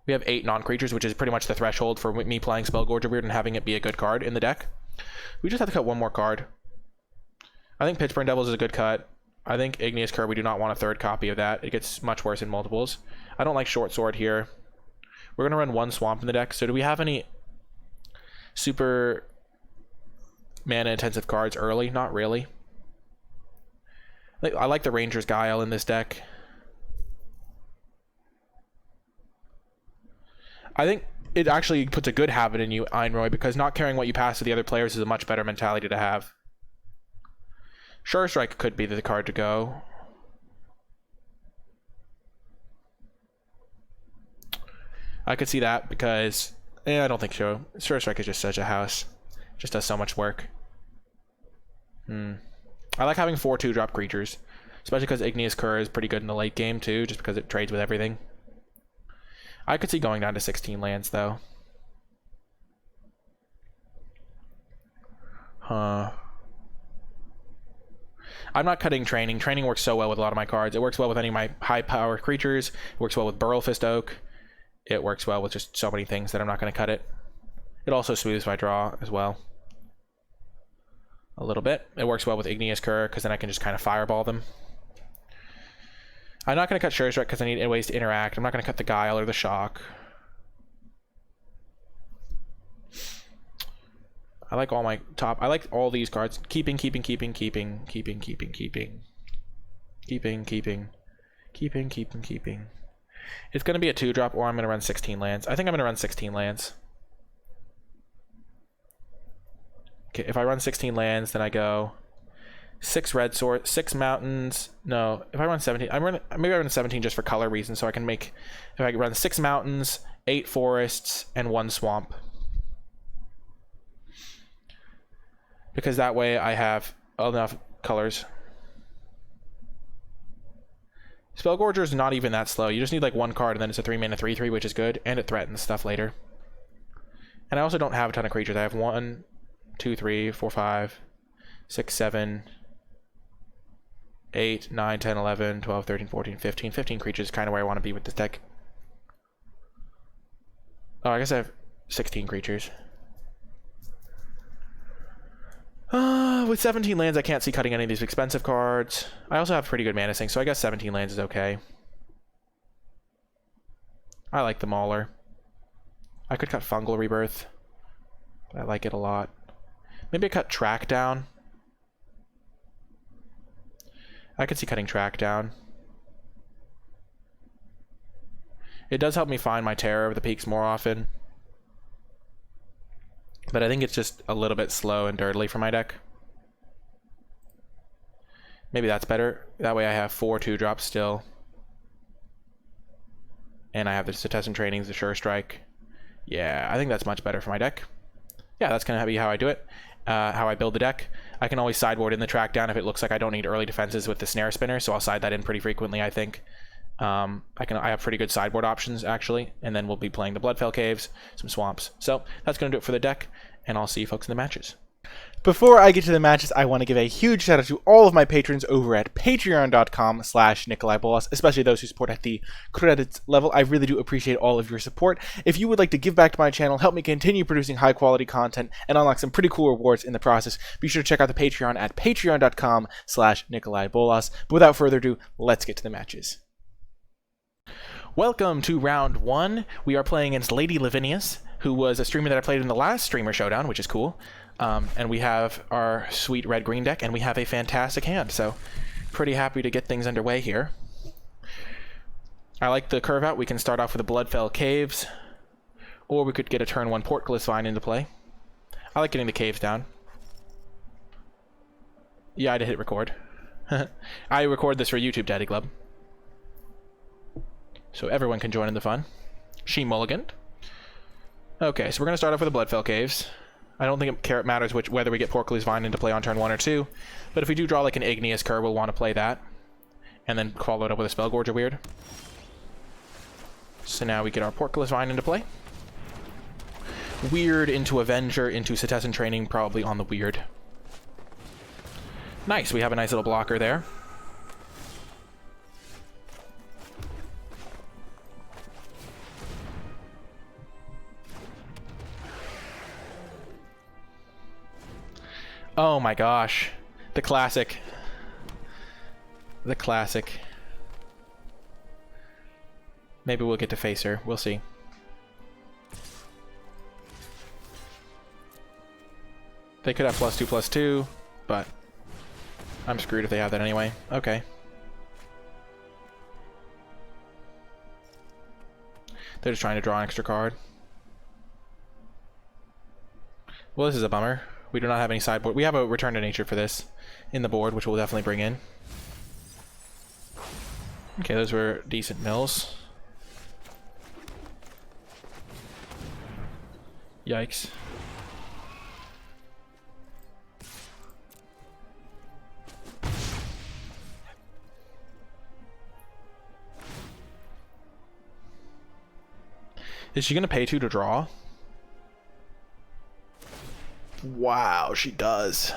We have 8 non-creatures, which is pretty much the threshold for me playing Spellgorge Weird and having it be a good card in the deck. We just have to cut 1 more card. I think Pitchburn Devils is a good cut. I think Igneous Cur, we do not want a 3rd copy of that. It gets much worse in multiples. I don't like Short Sword here. We're going to run 1 Swamp in the deck. So do we have any super mana-intensive cards early? Not really. I like the Ranger's Guile in this deck. I think it actually puts a good habit in you, Einroy, because not caring what you pass to the other players is a much better mentality to have. Sure Strike could be the card to go. I could see that because I don't think so. Sure Strike is just such a house. It just does so much work. I like having 4 2-drop creatures, especially because Igneous Cur is pretty good in the late game too, just because it trades with everything. I could see going down to 16 lands though. Huh. I'm not cutting Training. Training works so well with a lot of my cards. It works well with any of my high-power creatures. It works well with Burl Fist Oak. It works well with just so many things that I'm not going to cut it. It also smooths my draw as well. A little bit. It works well with Igneous Cur, because then I can just kind of fireball them. I'm not going to cut Sure Strike because I need ways to interact. I'm not going to cut the Guile or the Shock. I like all my top. I like all these cards. Keeping. It's going to be a 2-drop, or I'm going to run 16 lands. I think I'm going to run 16 lands. Okay, if I run 16 lands, then I go 6 red sword, 6 mountains. No, if I run 17, maybe I run 17 just for color reasons, so I can make, if I run 6 mountains, 8 forests, and 1 swamp. Because that way I have enough colors. Spellgorger is not even that slow. You just need like 1 card, and then it's a 3-mana 3/3, which is good, and it threatens stuff later. And I also don't have a ton of creatures. I have 1, 2, 3, 4, 5, 6, 7, 8, 9, 10, 11, 12, 13, 14, 15. 15 creatures is kind of where I want to be with this deck. Oh, I guess I have 16 creatures. With 17 lands, I can't see cutting any of these expensive cards. I also have pretty good mana sink, so I guess 17 lands is okay. I like the Mauler. I could cut Fungal Rebirth. I like it a lot. Maybe I cut Track Down. I could see cutting Track Down. It does help me find my Terror of the Peaks more often. But I think it's just a little bit slow and dirtly for my deck. Maybe that's better. That way I have 4 2-drops still. And I have the Cetizen Trainings, the Sure Strike. Yeah, I think that's much better for my deck. Yeah, that's going to be how I do it. How I build the deck. I can always sideboard in the Track Down if it looks like I don't need early defenses with the Snare Spinner, so I'll side that in pretty frequently, I think. I have pretty good sideboard options, actually. And then we'll be playing the Bloodfell Caves, some Swamps. So that's going to do it for the deck, and I'll see you folks in the matches. Before I get to the matches, I want to give a huge shout out to all of my patrons over at patreon.com/NicolaiBolas, especially those who support at the credits level. I really do appreciate all of your support. If you would like to give back to my channel, help me continue producing high quality content, and unlock some pretty cool rewards in the process, be sure to check out the Patreon at patreon.com/NicolaiBolas. But without further ado, let's get to the matches. Welcome to round 1. We are playing against Lady Lavinius, who was a streamer that I played in the last Streamer Showdown, which is cool. And we have our sweet red-green deck, and we have a fantastic hand, so pretty happy to get things underway here. I like the curve out. We can start off with the Bloodfell Caves, or we could get a turn 1 Portcullis Vine into play. I like getting the caves down. Yeah, I did hit record. I record this for YouTube, Daddy Glub. So everyone can join in the fun. She mulliganed. Okay, so we're going to start off with the Bloodfell Caves. I don't think it matters whether we get Portcullis Vine into play on turn 1 or 2, but if we do draw like an Igneous Cur, we'll want to play that, and then follow it up with a Spellgorger Weird. So now we get our Portcullis Vine into play. Weird into Avenger into Cetizen Training, probably on the Weird. Nice, we have a nice little blocker there. Oh my gosh. The classic. The classic. Maybe we'll get to face her. We'll see. They could have +2/+2, but I'm screwed if they have that anyway. Okay. They're just trying to draw an extra card. Well, this is a bummer. We do not have any sideboard. We have a Return to Nature for this in the board, which we'll definitely bring in. Okay, those were decent mills. Yikes. Is she going to pay 2 to draw? Wow, she does.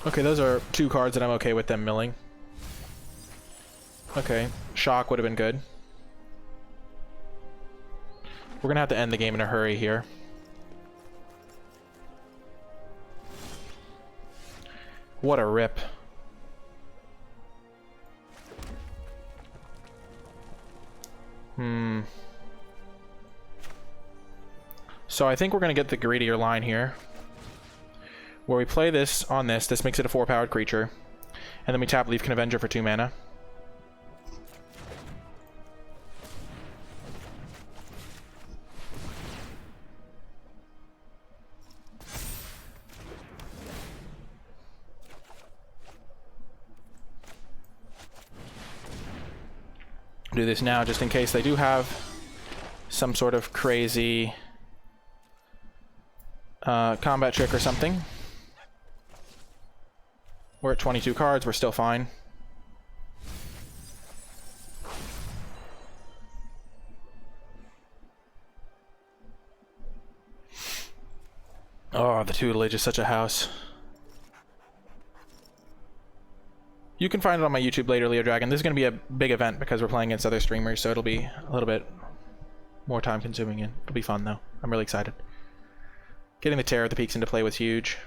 Okay, those are 2 cards that I'm okay with them milling. Okay, shock would have been good. We're going to have to end the game in a hurry here. What a rip. So I think we're going to get the greedier line here, where we play this on this. This makes it a 4-powered creature. And then we tap Leafkin Avenger for 2 mana. Do this now just in case they do have some sort of crazy combat trick or something. We're at 22 cards, we're still fine. Oh, the tutelage is such a house. You can find it on my YouTube later, Leo Dragon. This is going to be a big event because we're playing against other streamers, so it'll be a little bit more time consuming. And it'll be fun, though. I'm really excited. Getting the Terror of the Peaks into play was huge.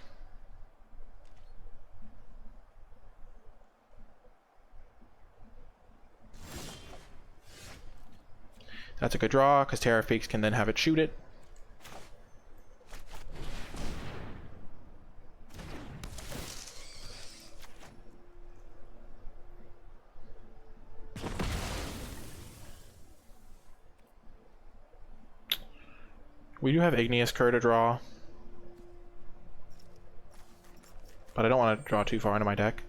That's a good draw, because Terror of Peaks can then have it shoot it. We do have Igneous Cur to draw, but I don't want to draw too far into my deck,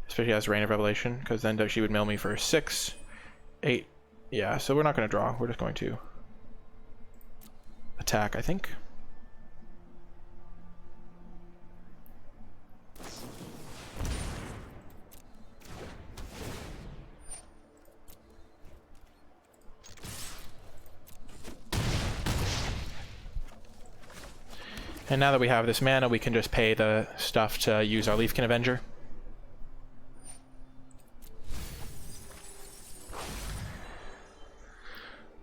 especially as Rain of Revelation, because then she would mill me for 6, 8. Yeah, so we're not going to draw. We're just going to attack, I think. And now that we have this mana, we can just pay the stuff to use our Leafkin Avenger.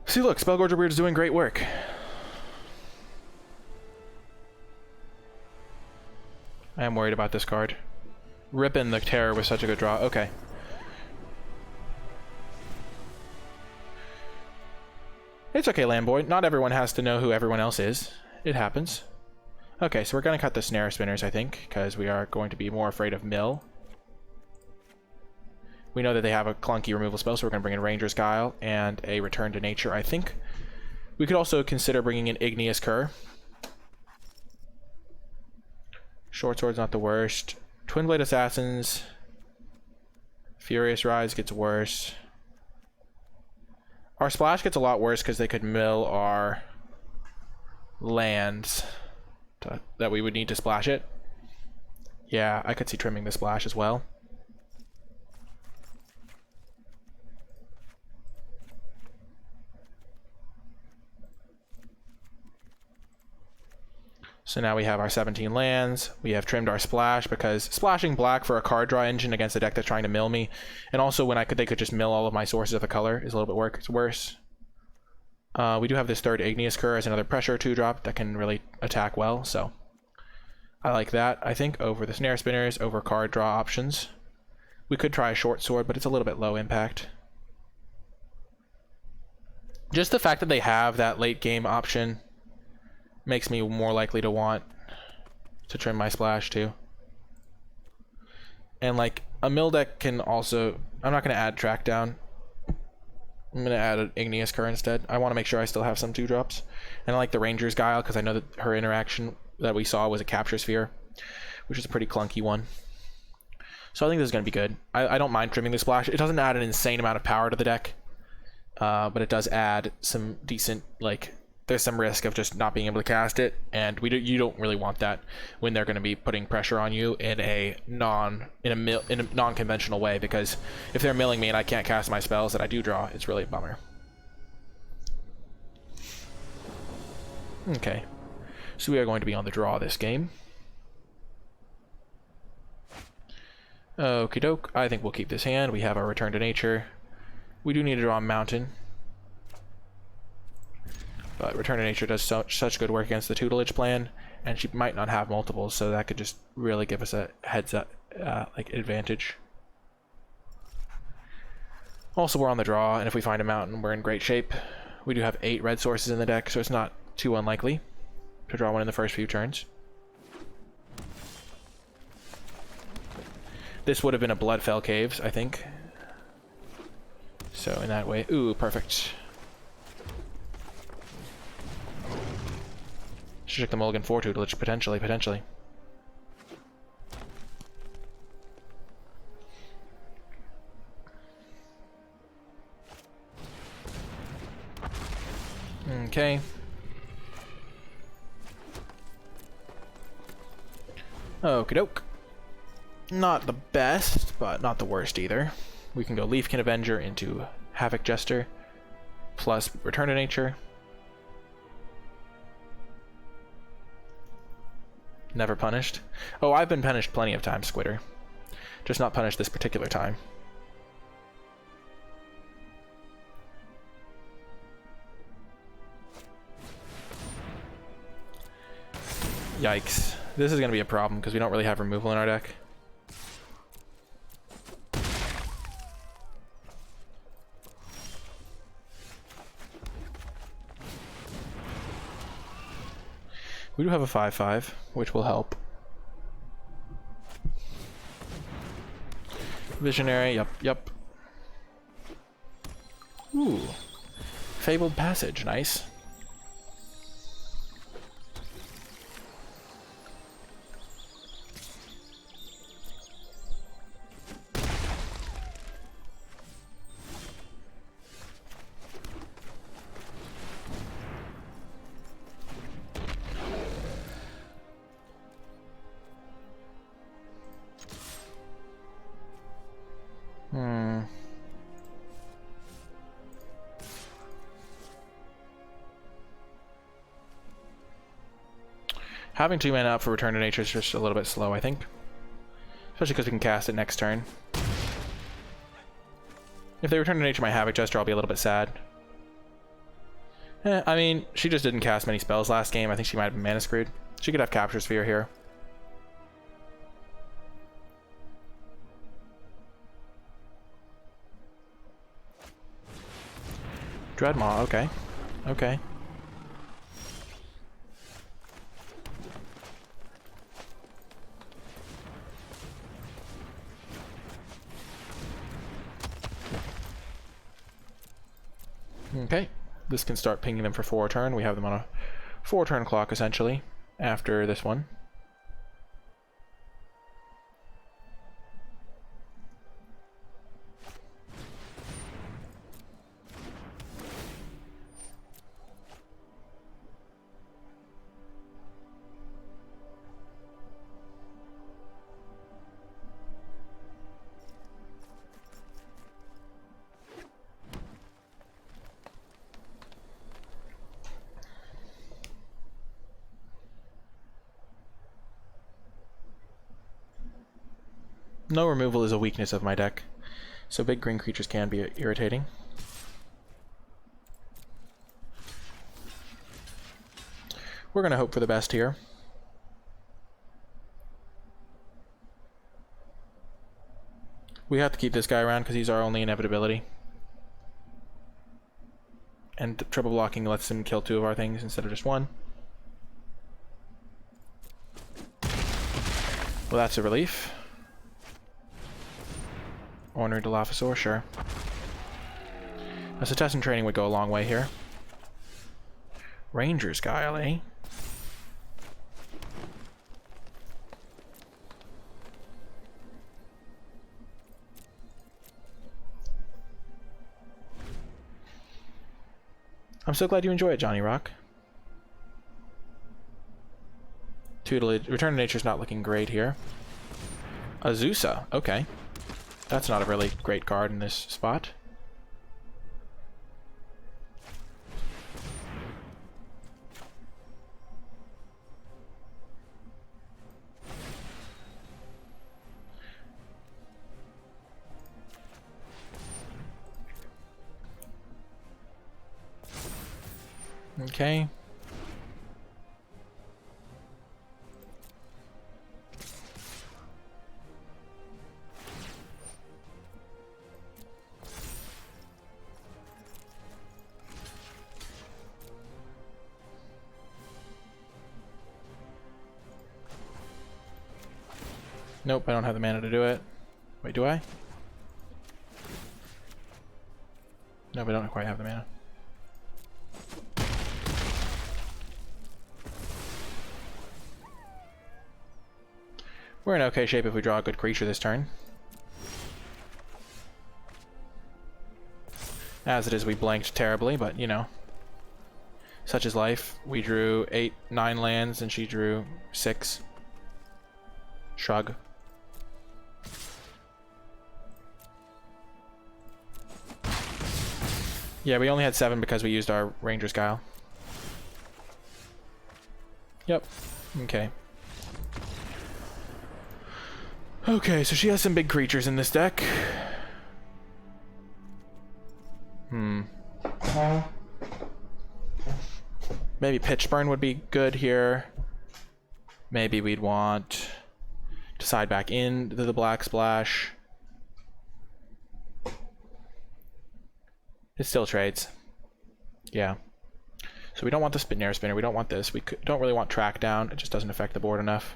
See, look, Spellgorger Weird is doing great work. I am worried about this card. Ripping the Terror was such a good draw. Okay. It's okay, Landboy. Not everyone has to know who everyone else is. It happens. Okay, so we're going to cut the Snare Spinners, I think, because we are going to be more afraid of Mill. We know that they have a clunky removal spell, so we're going to bring in Ranger's Guile and a Return to Nature, I think. We could also consider bringing in Igneous Cur. Short Sword's not the worst. Twin Blade Assassins. Furious Rise gets worse. Our Splash gets a lot worse because they could mill our lands that we would need to splash it. Yeah, I could see trimming the splash as well. So now we have our 17 lands. We have trimmed our splash because splashing black for a card draw engine against a deck that's trying to mill me, and also when they could just mill all of my sources of the color is a little bit worse. We do have this third Igneous Cur as another pressure 2-drop that can really attack well, so I like that, I think, over the Snare Spinners, over card draw options. We could try a Short Sword, but it's a little bit low impact. Just the fact that they have that late game option makes me more likely to want to trim my splash too. And like a mill deck can also, I'm not going to add Track Down. I'm going to add an Igneous Cur instead. I want to make sure I still have some 2-drops. And I like the Ranger's Guile because I know that her interaction that we saw was a Capture Sphere, which is a pretty clunky one. So I think this is going to be good. I don't mind trimming the splash. It doesn't add an insane amount of power to the deck, but it does add some decent, like, there's some risk of just not being able to cast it, and you don't really want that when they're going to be putting pressure on you in a non-conventional way, because if they're milling me and I can't cast my spells that I do draw, it's really a bummer. Okay. So we are going to be on the draw this game. Okie doke. I think we'll keep this hand. We have our Return to Nature. We do need to draw a Mountain. But Return to Nature does such good work against the tutelage plan, and she might not have multiples, so that could just really give us a heads up, like, advantage. Also, we're on the draw, and if we find a mountain, we're in great shape. We do have 8 red sources in the deck, so it's not too unlikely to draw one in the first few turns. This would have been a Bloodfell Caves, I think. So in that way, ooh, perfect. Should check the mulligan for tutelage, potentially. Okay. Okie doke. Not the best, but not the worst either. We can go Leafkin Avenger into Havoc Jester, plus Return to Nature. Never punished. Oh, I've been punished plenty of times, Squitter. Just not punished this particular time. Yikes. This is going to be a problem because we don't really have removal in our deck. We do have a 5/5, which will help. Visionary, yep. Ooh. Fabled Passage, nice. Having 2 mana up for Return to Nature is just a little bit slow, I think. Especially because we can cast it next turn. If they Return to Nature my Havoc Jester, I'll be a little bit sad. I mean, she just didn't cast many spells last game. I think she might have been mana screwed. She could have Capture Sphere here. Dreadmaw, okay. Okay. Okay, this can start pinging them for 4 turn. We have them on a 4 turn clock, essentially, after this one. No removal is a weakness of my deck, so big green creatures can be irritating. We're going to hope for the best here. We have to keep this guy around because he's our only inevitability. And triple blocking lets him kill 2 of our things instead of just 1. Well, that's a relief. Ornery Dilophosaur, sure. A Cetessan training would go a long way here. Ranger's Guile, eh? I'm so glad you enjoy it, Johnny Rock. Tutelage. Return to Nature's not looking great here. Azusa, okay. That's not a really great card in this spot. Okay. Nope, I don't have the mana to do it. Wait, do I? No, I don't quite have the mana. We're in okay shape if we draw a good creature this turn. As it is, we blanked terribly, but you know. Such is life. We drew 9 lands and she drew 6. Shrug. Yeah, we only had 7 because we used our Ranger's Guile. Yep. Okay. Okay, so she has some big creatures in this deck. Maybe Pitchburn would be good here. Maybe we'd want to side back into the Black Splash. It still trades. Yeah. So we don't want the Spitnare Spinner. We don't want this. We don't really want Track Down. It just doesn't affect the board enough.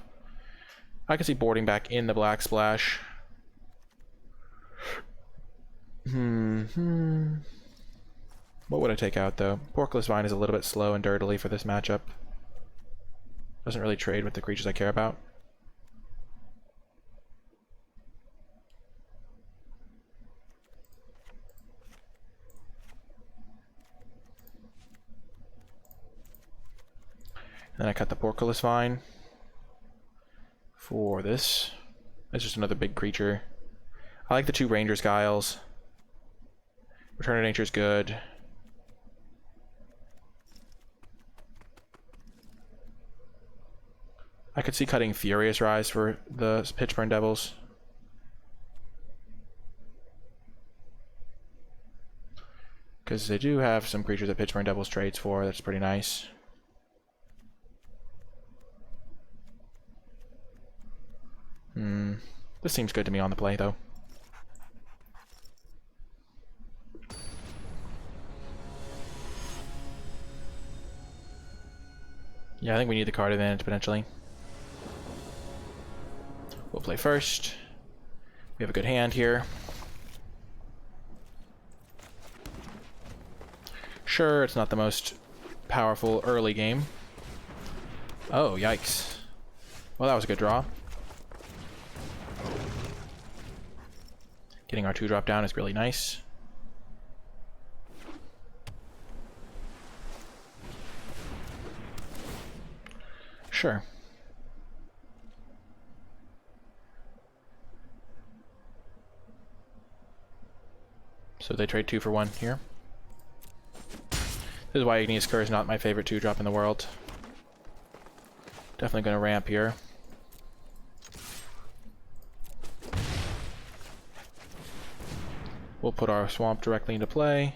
I can see boarding back in the Black Splash. What would I take out, though? Porkless Vine is a little bit slow and dirtily for this matchup. Doesn't really trade with the creatures I care about. And then I cut the Porkless Vine for this. It's just another big creature. I like the 2 Ranger's Guiles. Return of Nature's good. I could see cutting Furious Rise for the Pitchburn Devils. Because they do have some creatures that Pitchburn Devils trades for. That's pretty nice. This seems good to me on the play, though. Yeah, I think we need the card advantage, potentially. We'll play first. We have a good hand here. Sure, it's not the most powerful early game. Oh, yikes. Well, that was a good draw. Getting our 2-drop down is really nice. Sure. So they trade 2 for 1 here. This is why Igneous Curse is not my favorite 2-drop in the world. Definitely going to ramp here. We'll put our swamp directly into play.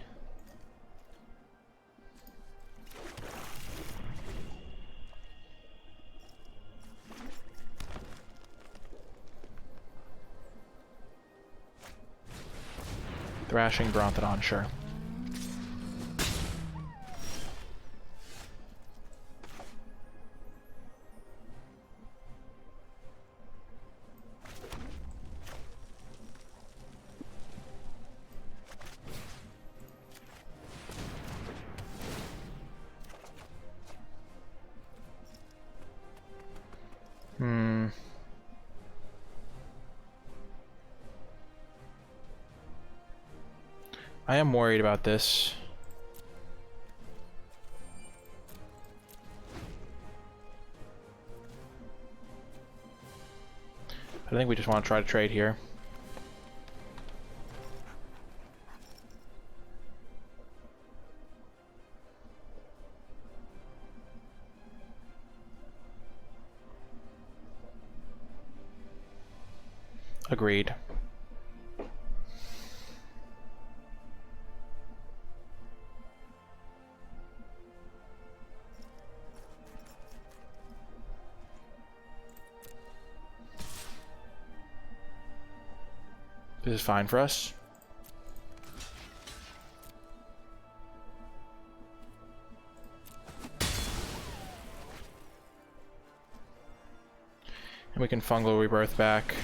Thrashing Brontodon, sure. I am worried about this. I think we just want to try to trade here. Agreed. This is fine for us. And we can Fungal Rebirth back.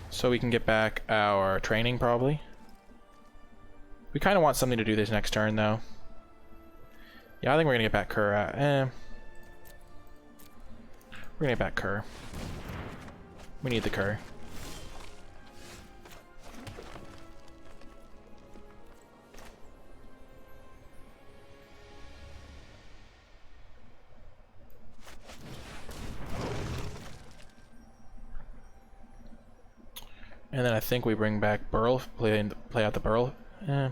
So we can get back our training, probably. We kind of want something to do this next turn, though. Yeah, I think we're going to get back Kerr. We're going to get back Kerr. We need the Kerr. And then I think we bring back Burl, play out the Burl. Yeah,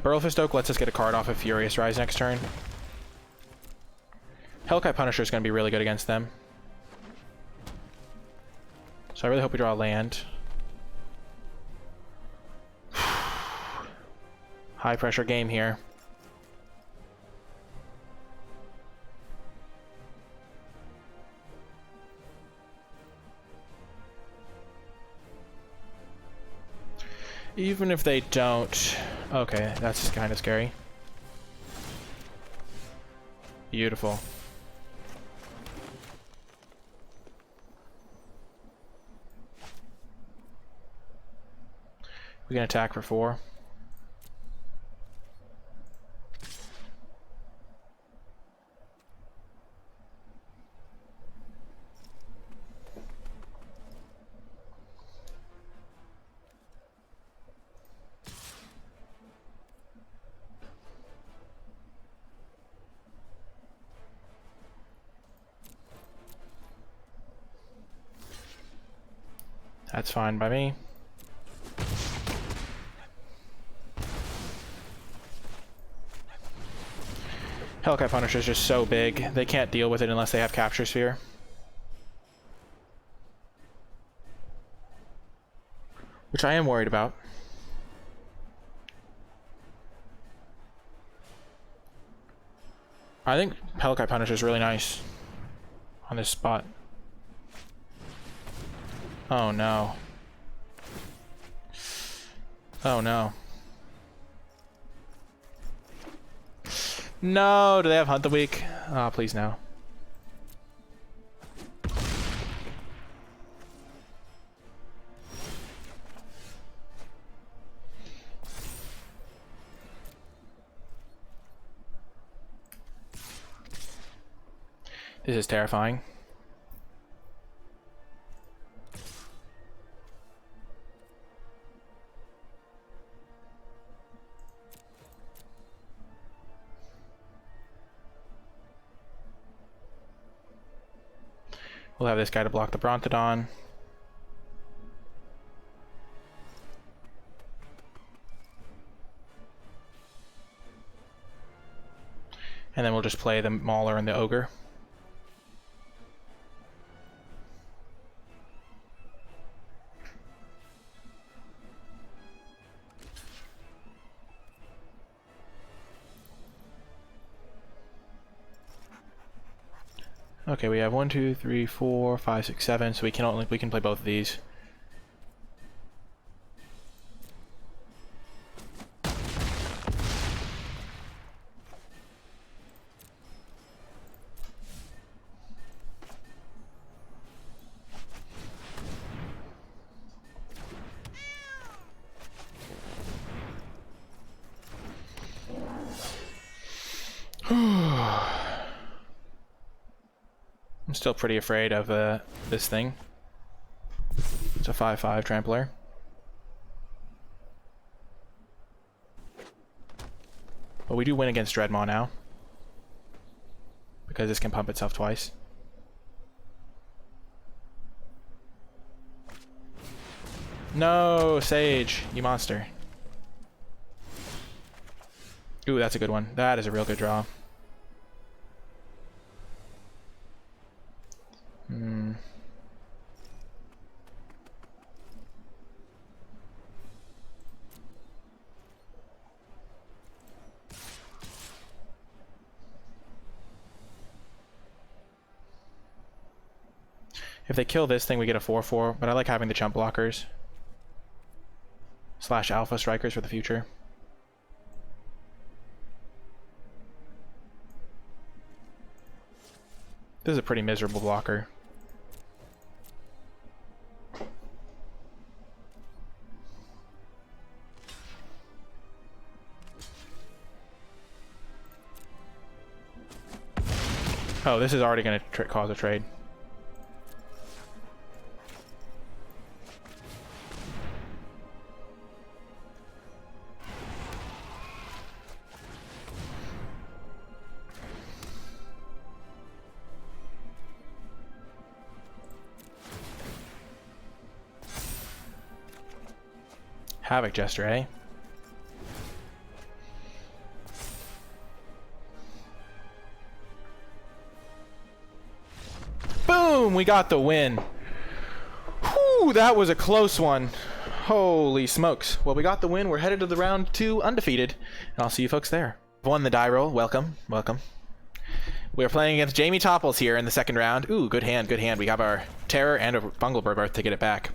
Burl Fistoke lets us get a card off of Furious Rise next turn. Hellkite Punisher is going to be really good against them. So I really hope we draw a land. High pressure game here. Even if they don't... Okay, that's kind of scary. Beautiful. We can attack for 4. That's fine by me. Hellkite Punisher is just so big, they can't deal with it unless they have Capture Sphere. Which I am worried about. I think Hellkite Punisher is really nice on this spot. Oh no. Oh no. No, do they have Hunt the Week? Oh, please no. This is terrifying. We'll have this guy to block the Brontodon. And then we'll just play the Mauler and the Ogre. Okay, we have 1, 2, 3, 4, 5, 6, 7, so we can play both of these. I'm still pretty afraid of this thing. It's a 5/5 trampler. But we do win against Dreadmaw now. Because this can pump itself twice. No, Sage, you monster. Ooh, that's a good one. That is a real good draw. If they kill this thing, we get a 4/4, but I like having the chump blockers. / alpha strikers for the future. This is a pretty miserable blocker. Oh, this is already going to cause a trade. Havoc Jester, eh? Boom! We got the win. Whew, that was a close one. Holy smokes. Well, we got the win. We're headed to the round 2 undefeated. And I'll see you folks there. Won the die roll. Welcome. Welcome. We are playing against Jamie Topples here in the second round. Ooh, good hand, good hand. We have our Terror and a Bunglebird Birth to get it back.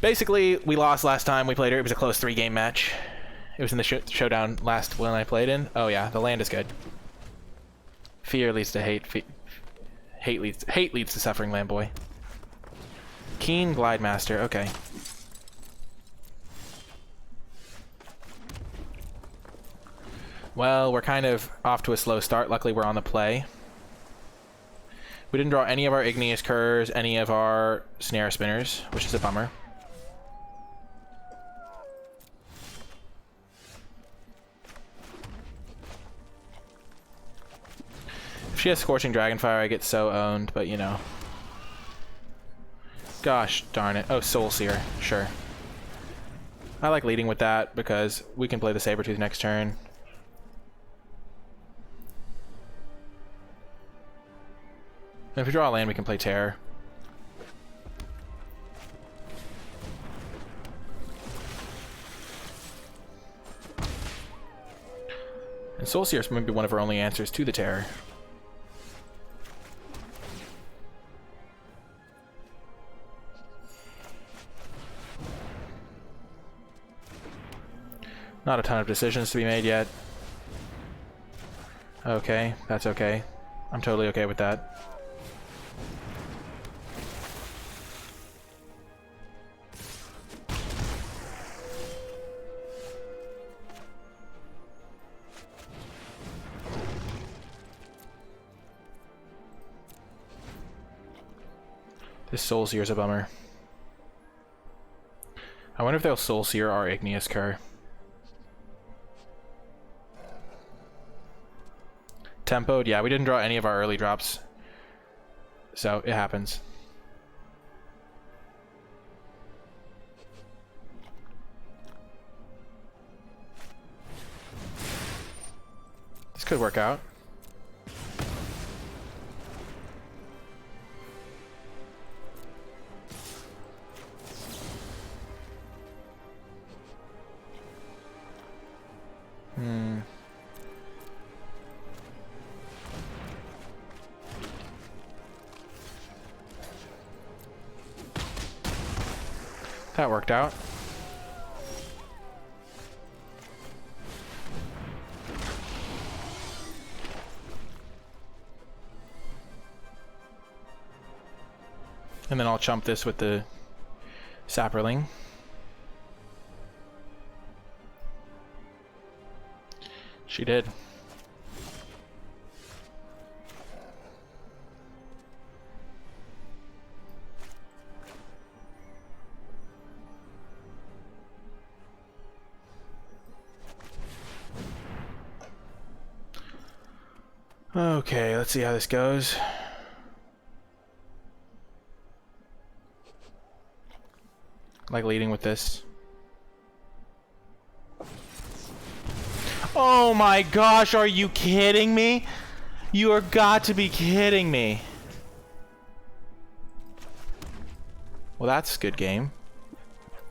Basically, we lost last time we played her. It was a close 3-game match. It was in the Showdown last one I played in. Oh yeah, the land is good. Fear leads to hate. Hate leads to suffering, land boy. Keen Glide Master. Okay. Well, we're kind of off to a slow start. Luckily, we're on the play. We didn't draw any of our Igneous Curs, any of our Snare Spinners, which is a bummer. If she has Scorching Dragonfire, I get so owned, but you know. Gosh darn it. Oh, Soul Seer. Sure. I like leading with that because we can play the Sabertooth next turn. And if we draw a land, we can play Terror. And Soul Seer might be one of our only answers to the Terror. Not a ton of decisions to be made yet. Okay, that's okay. I'm totally okay with that. This Soul Seer is a bummer. I wonder if they'll Soul Seer our Igneous Cur. Tempoed, yeah, we didn't draw any of our early drops. So, it happens. This could work out. That worked out. And then I'll chump this with the Sapperling. She did. Okay, let's see how this goes. Like leading with this. Oh my gosh, are you kidding me? You are got to be kidding me. Well, that's a good game.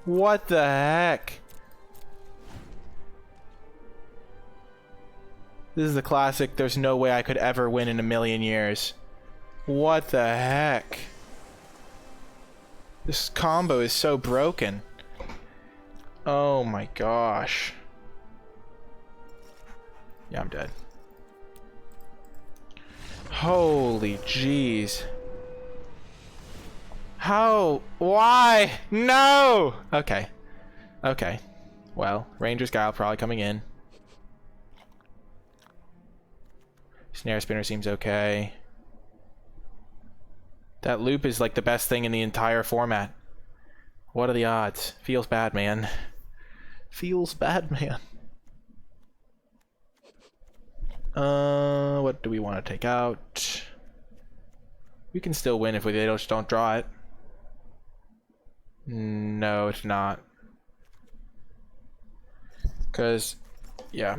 What the heck? This is the classic, there's no way I could ever win in a million years. What the heck? This combo is so broken. Oh my gosh. Yeah, I'm dead. Holy jeez. How? Why? No! Okay. Okay. Well, Ranger's Guile probably coming in. Snare Spinner seems okay. That loop is like the best thing in the entire format. What are the odds? Feels bad, man. Feels bad, man. What do we want to take out? We can still win if they just don't draw it. No, it's not. Because, yeah.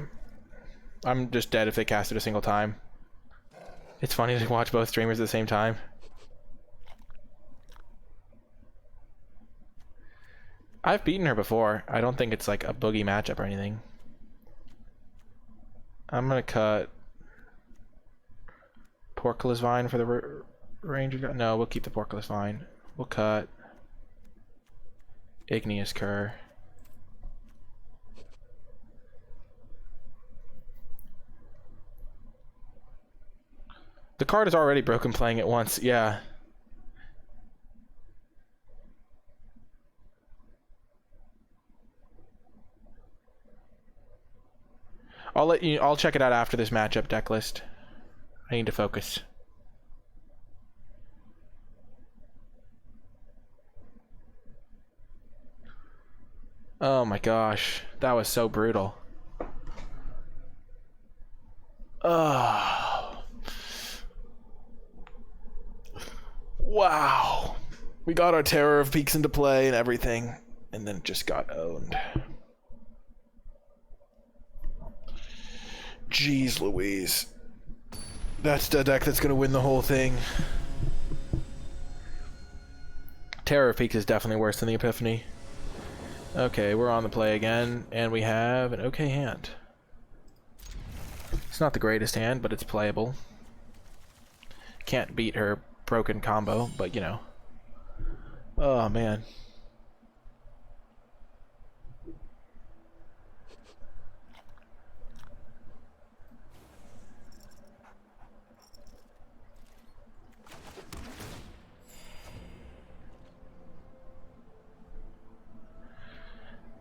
I'm just dead if they cast it a single time. It's funny to watch both streamers at the same time. I've beaten her before. I don't think it's like a boogie matchup or anything. I'm gonna cut Porculus Vine for the Ranger. No, we'll keep the Porculus Vine. We'll cut Igneous Cur. The card is already broken playing it once, yeah. I'll check it out after this matchup deck list. I need to focus. Oh my gosh, that was so brutal. Oh. Wow. We got our Terror of Peaks into play and everything, and then it just got owned. Jeez Louise. That's the deck that's gonna win the whole thing. Terror of Peaks is definitely worse than the Epiphany. Okay, we're on the play again, and we have an okay hand. It's not the greatest hand, but it's playable. Can't beat her broken combo, but you know. Oh man.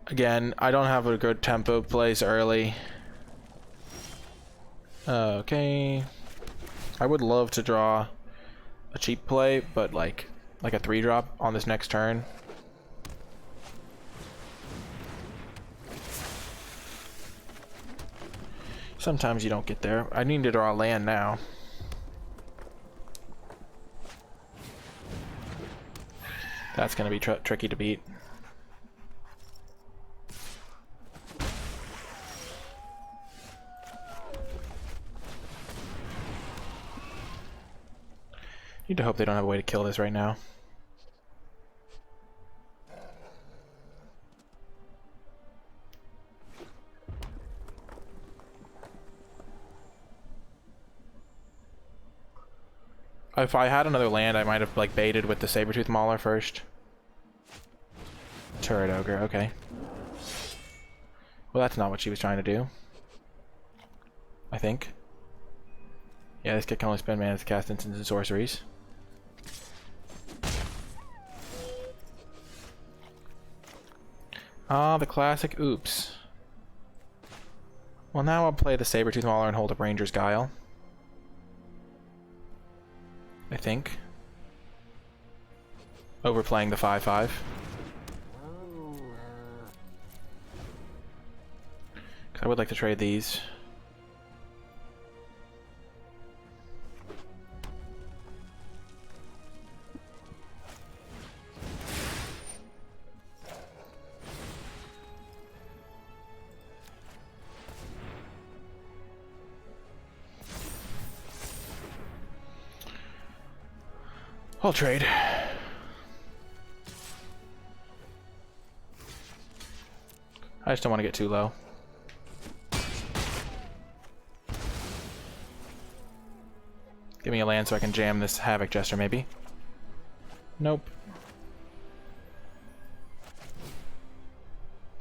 Again, I don't have a good tempo plays early. Okay. I would love to draw a cheap play, but like a 3-drop on this next turn. Sometimes you don't get there. I need to draw a land now. That's going to be tricky to beat. Need to hope they don't have a way to kill this right now. If I had another land, I might have like baited with the Sabertooth Mauler first. Turret Ogre, okay. Well, that's not what she was trying to do. I think. Yeah, this kid can only spend mana to cast instants and sorceries. Ah, the classic oops. Well, now I'll play the Sabertooth Mauler and hold up Ranger's Guile. I think. Overplaying the 5/5. I would like to trade these. I'll trade. I just don't want to get too low. Give me a land so I can jam this Havoc Jester, maybe. Nope.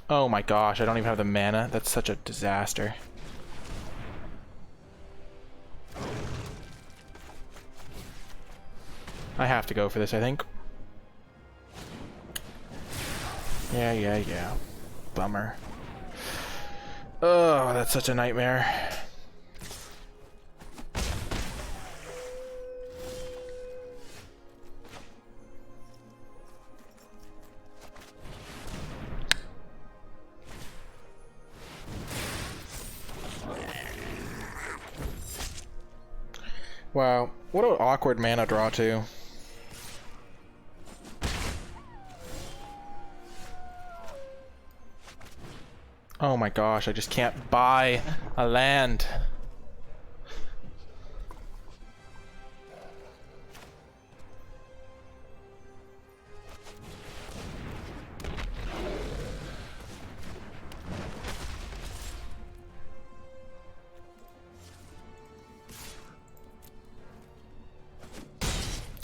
Oh my gosh, I don't even have the mana. That's such a disaster. I have to go for this, I think. Yeah. Bummer. Oh, that's such a nightmare. Wow, what an awkward mana draw too. Oh my gosh, I just can't buy a land.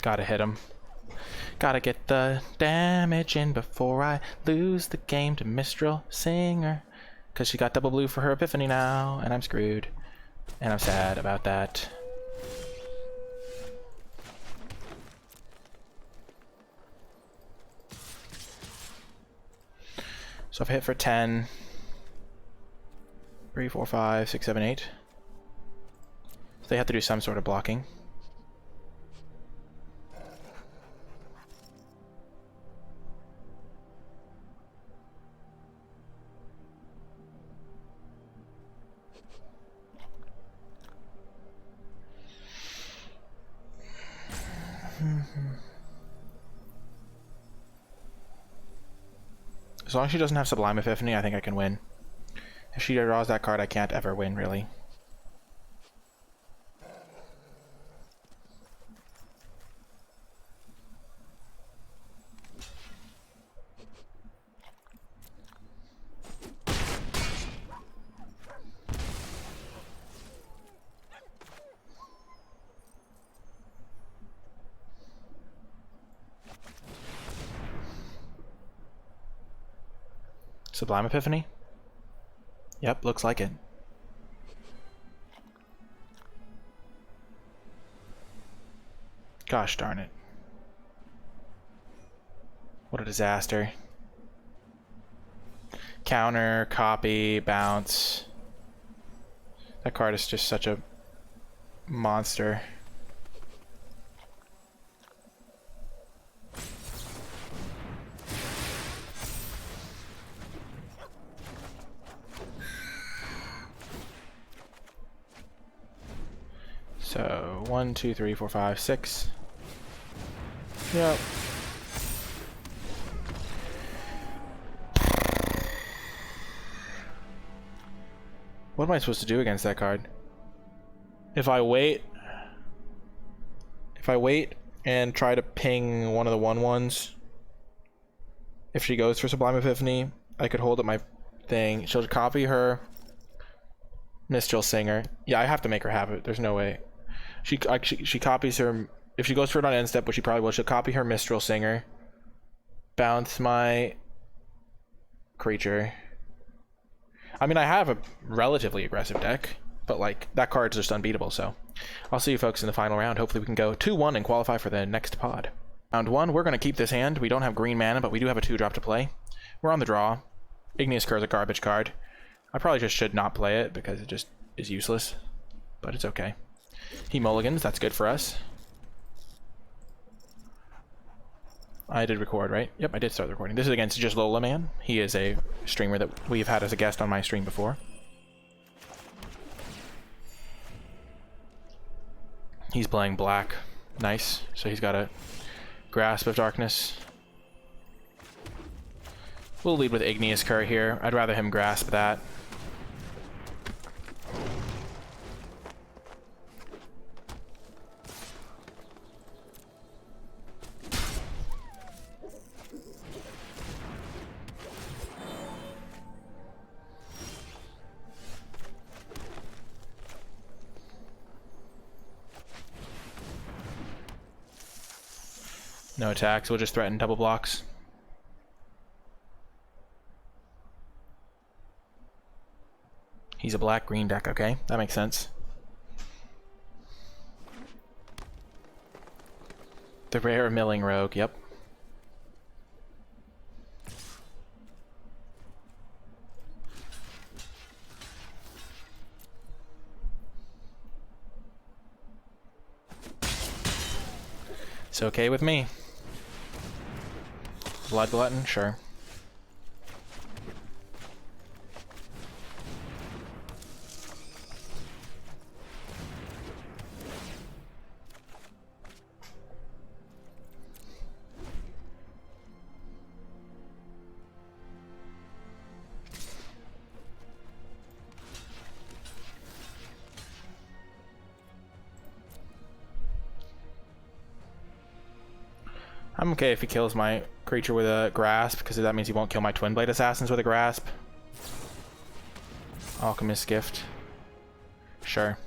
Gotta hit him. Gotta get the damage in before I lose the game to Mistral Singer. Because she got double blue for her Epiphany now, and I'm screwed. And I'm sad about that. So if I hit for 10, 3, 4, 5, 6, 7, 8. So they have to do some sort of blocking. As long as she doesn't have Sublime Epiphany, I think I can win. If she draws that card, I can't ever win, really. Sublime Epiphany? Yep, looks like it. Gosh darn it. What a disaster. Counter, copy, bounce. That card is just such a monster. So 1, 2, 3, 4, 5, 6. Yep. What am I supposed to do against that card? If I wait and try to ping one of the 1/1s, if she goes for Sublime Epiphany, I could hold up my thing. She'll copy her Mistral Singer. Yeah, I have to make her have it. There's no way. She copies her. If she goes for it on end step, which she probably will, she'll copy her Mistral Singer, bounce my creature. I mean, I have a relatively aggressive deck, but like that card's just unbeatable. So I'll see you folks in the final round. Hopefully we can go 2-1 and qualify for the next pod. Round 1, we're going to keep this hand. We don't have green mana, but we do have a 2-drop to play. We're on the draw. Igneous Curse is a garbage card. I probably just should not play it because it just is useless, but it's okay. He mulligans, that's good for us. I did record, right? Yep, I did start the recording. This is against Just Lola Man. He is a streamer that we've had as a guest on my stream before. He's playing black. Nice. So he's got a Grasp of Darkness. We'll lead with Igneous Curse here. I'd rather him grasp that. No attacks, we'll just threaten double blocks. He's a black-green deck, okay? That makes sense. The rare milling rogue, yep. It's okay with me. Blood glutton, sure. I'm okay if he kills my creature with a grasp, because that means he won't kill my Twin Blade Assassins with a grasp. Alchemist Gift. Sure.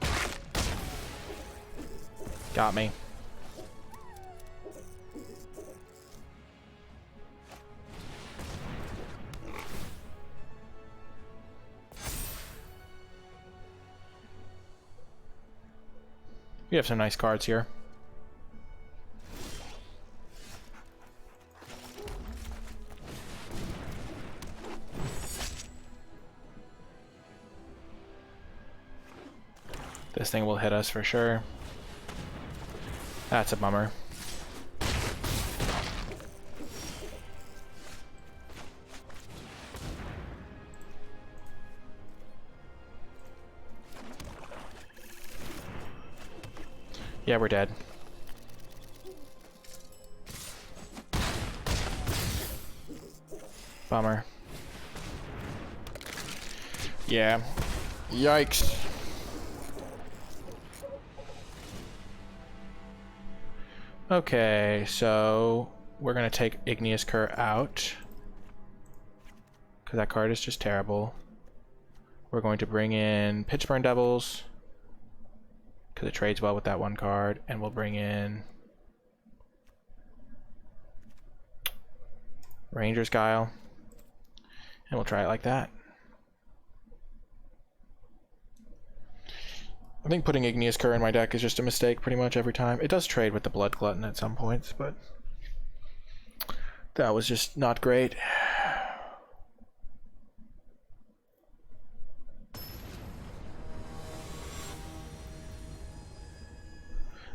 Got me. We have some nice cards here. This thing will hit us for sure. That's a bummer. Yeah, we're dead. Bummer. Yeah. Yikes. Okay, so we're gonna take Igneous Cur out because that card is just terrible. We're going to bring in Pitchburn Devils because it trades well with that one card, and we'll bring in Ranger's Guile, and we'll try it like that. I think putting Igneous Cur in my deck is just a mistake pretty much every time. It does trade with the Blood Glutton at some points, but that was just not great.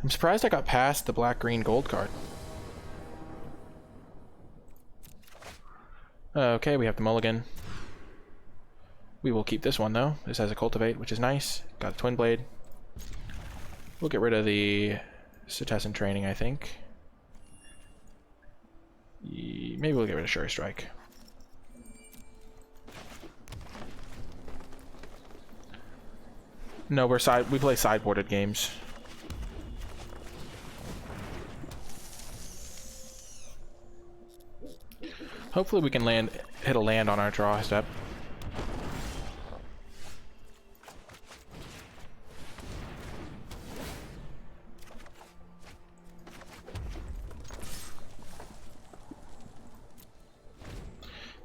I'm surprised I got past the black-green gold card. Okay, we have the mulligan. We will keep this one though. This has a cultivate, which is nice. Got a Twin Blade. We'll get rid of the Cetessan Training, I think. Maybe we'll get rid of Sure Strike. No, we play sideboarded games. Hopefully we can hit a land on our draw step.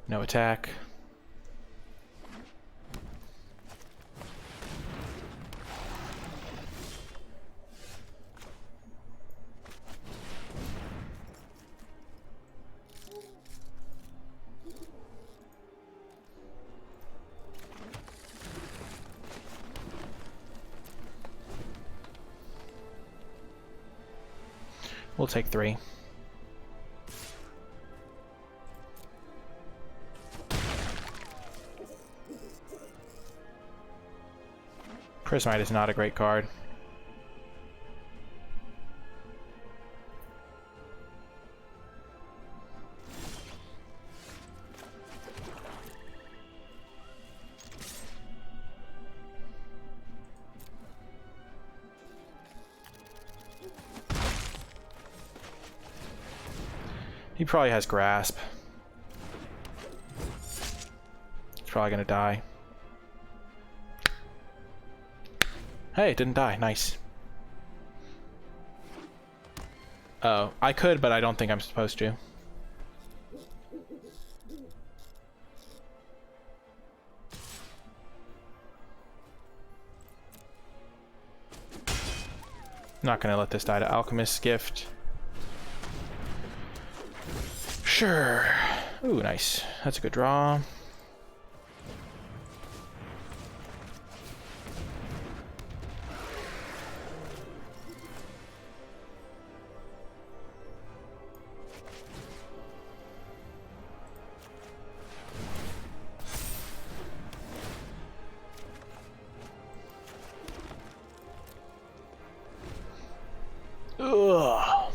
No attack. We'll take 3. Prismite is not a great card. He probably has Grasp. He's probably gonna die. Hey, it didn't die. Nice. Oh, I could, but I don't think I'm supposed to. Not gonna let this die to Alchemist's Gift. Sure. Ooh, nice. That's a good draw. Ugh.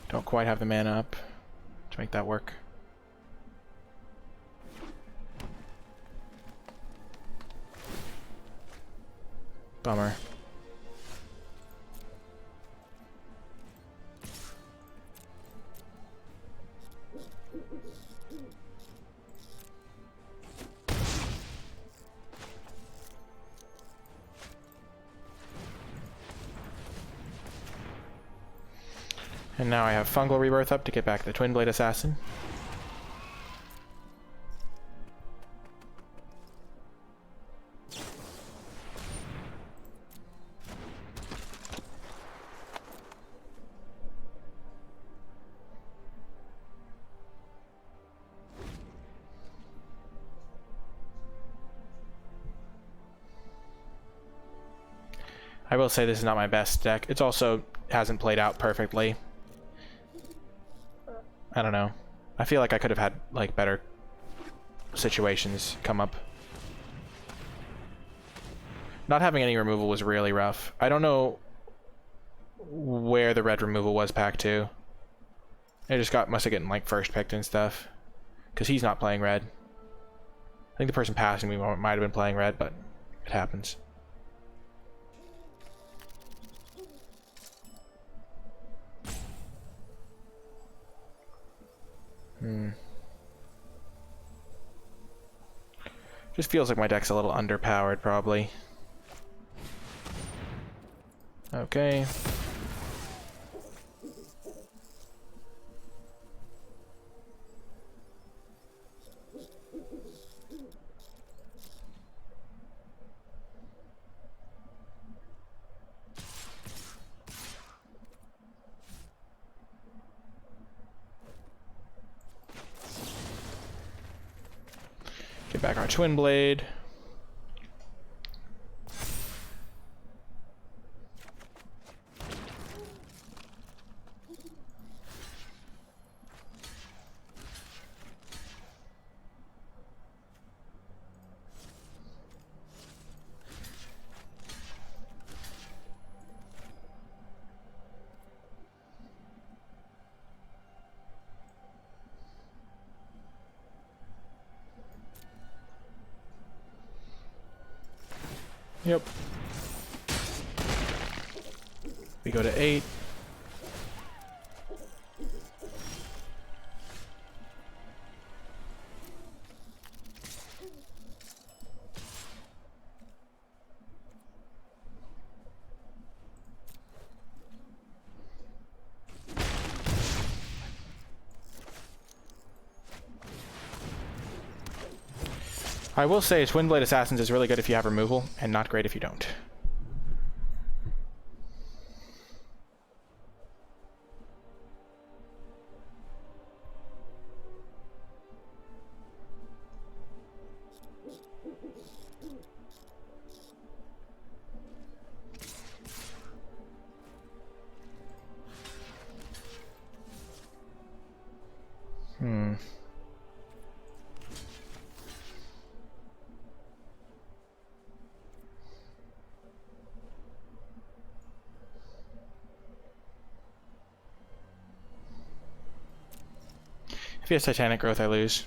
Don't quite have the mana up to make that work. Bummer. And now I have Fungal Rebirth up to get back the Twin Blade Assassin. I will say this is not my best deck. It's also hasn't played out perfectly. I don't know. I feel like I could have had like better situations come up. Not having any removal was really rough. I don't know where the red removal was pack 2. I just must have gotten like first picked and stuff. Because he's not playing red. I think the person passing me might have been playing red, but it happens. Just feels like my deck's a little underpowered, probably. Okay. Get back our Twin Blade. Yep. We go to 8. I will say Twin Blade Assassins is really good if you have removal, and not great if you don't. If he has Titanic Growth, I lose.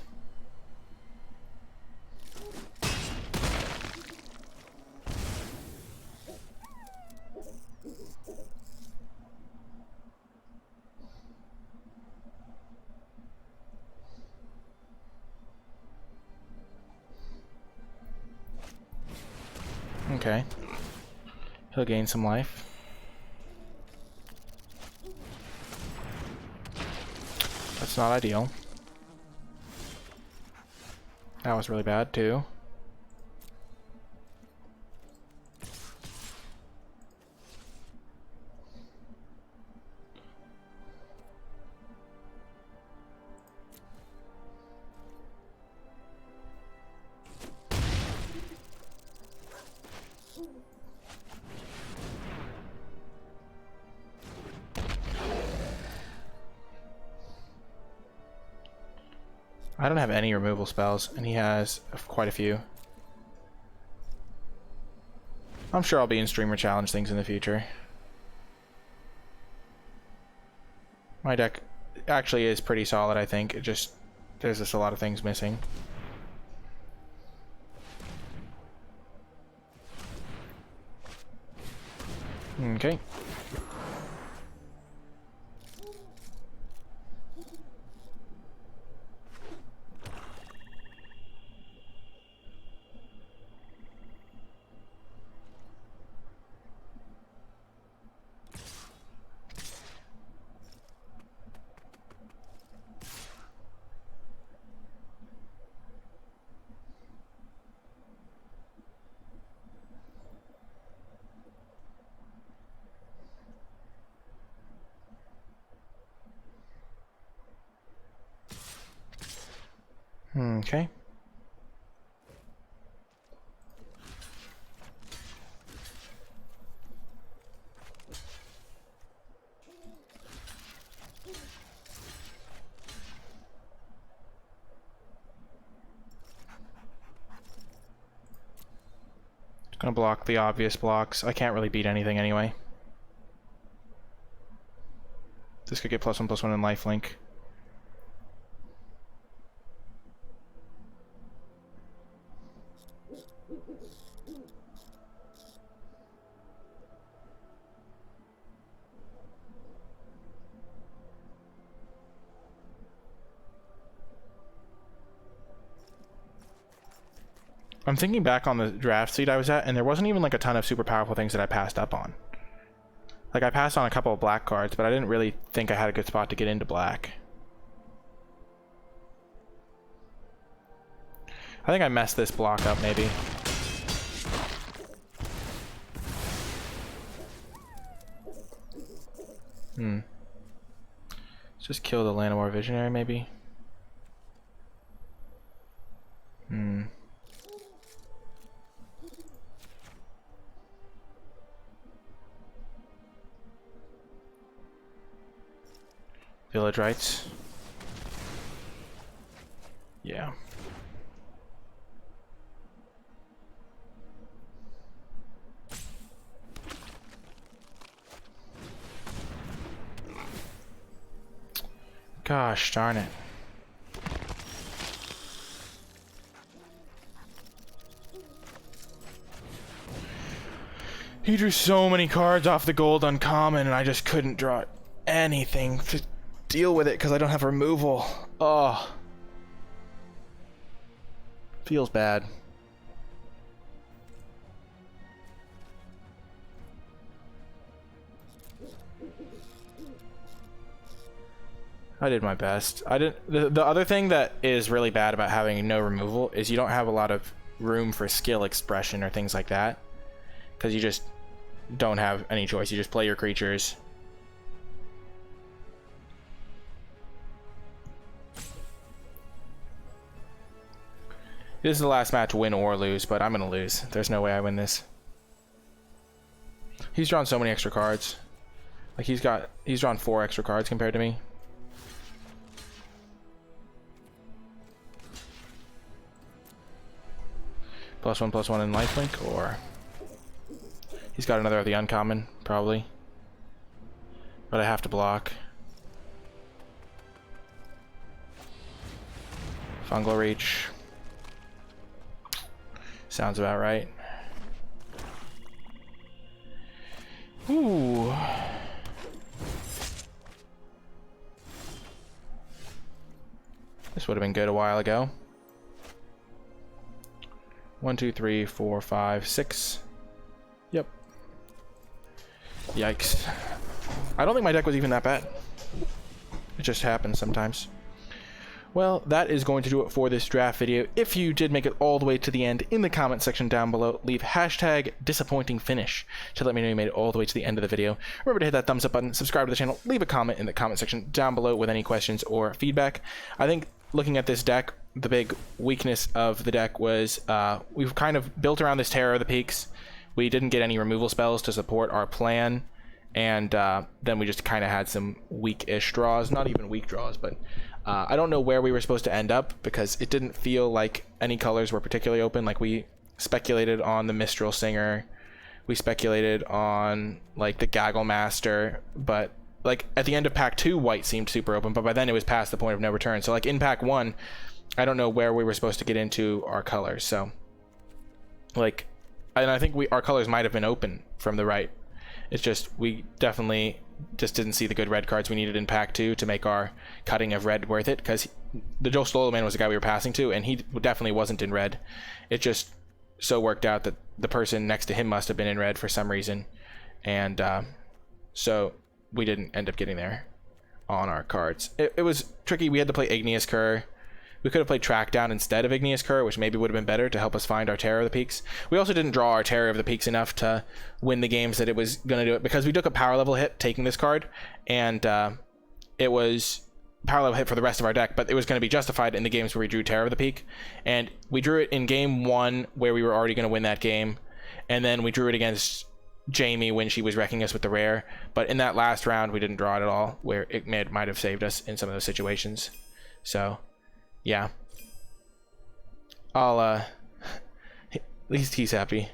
Okay. He'll gain some life. That's not ideal. That was really bad, too. I don't have any removal spells, and he has quite a few. I'm sure I'll be in streamer challenge things in the future. My deck actually is pretty solid, I think. There's just a lot of things missing. Okay. Okay. Gonna block the obvious blocks. I can't really beat anything anyway. This could get +1/+1 in lifelink. I'm thinking back on the draft seat I was at, and there wasn't even like a ton of super powerful things that I passed up on. Like, I passed on a couple of black cards, but I didn't really think I had a good spot to get into black. I think I messed this block up, maybe. Let's just kill the Llanowar Visionary, maybe. Village Rites. Yeah. Gosh darn it. He drew so many cards off the gold uncommon, and I just couldn't draw anything to deal with it because I don't have removal. Oh. Feels bad. I did my best. The other thing that is really bad about having no removal is you don't have a lot of room for skill expression or things like that, because you just don't have any choice. You just play your creatures. This is the last match, win or lose, but I'm gonna lose. There's no way I win this. He's drawn so many extra cards. Like, he's drawn 4 extra cards compared to me. +1/+1 in lifelink, or he's got another of the uncommon, probably. But I have to block. Fungal Reach. Sounds about right. Ooh. This would have been good a while ago. 1, 2, 3, 4, 5, 6. Yikes. I don't think my deck was even that bad. It just happens sometimes. Well, that is going to do it for this draft video. If you did make it all the way to the end, in the comment section down below, leave hashtag disappointing finish to let me know you made it all the way to the end of the video. Remember to hit that thumbs up button, subscribe to the channel, leave a comment in the comment section down below with any questions or feedback. I think looking at this deck, the big weakness of the deck was we've kind of built around this Terror of the Peaks. We didn't get any removal spells to support our plan, and then we just kind of had some weak-ish draws. Not even weak draws, but I don't know where we were supposed to end up because it didn't feel like any colors were particularly open. Like, we speculated on the Mistral Singer, we speculated on like the Gaggle Master, but like at the end of pack 2 white seemed super open, but by then it was past the point of no return. So like in pack 1 I don't know where we were supposed to get into our colors. So like, and I think our colors might have been open from the right. It's just we definitely just didn't see the good red cards we needed in pack 2 to make our cutting of red worth it, because the Joe Stolo man was the guy we were passing to, and he definitely wasn't in red. It just so worked out that the person next to him must have been in red for some reason, and so we didn't end up getting there on our cards. It was tricky. We had to play Igneous Cur. We could have played Track Down instead of Igneous Cur, which maybe would have been better to help us find our Terror of the Peaks. We also didn't draw our Terror of the Peaks enough to win the games that it was going to do it, because we took a power level hit taking this card, and it was power level hit for the rest of our deck, but it was going to be justified in the games where we drew Terror of the Peak. And we drew it in game 1 where we were already going to win that game, and then we drew it against Jamie when she was wrecking us with the rare. But in that last round we didn't draw it at all, where it might have saved us in some of those situations. So yeah, I'll at least he's happy.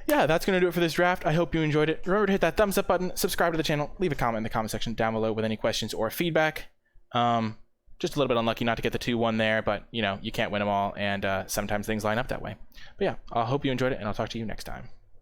Yeah, that's gonna do it for this draft. I hope you enjoyed it. Remember to hit that thumbs up button, subscribe to the channel, leave a comment in the comment section down below with any questions or feedback. Just a little bit unlucky not to get the 2-1 there, but you know, you can't win them all, and sometimes things line up that way. But yeah, I hope you enjoyed it, and I'll talk to you next time.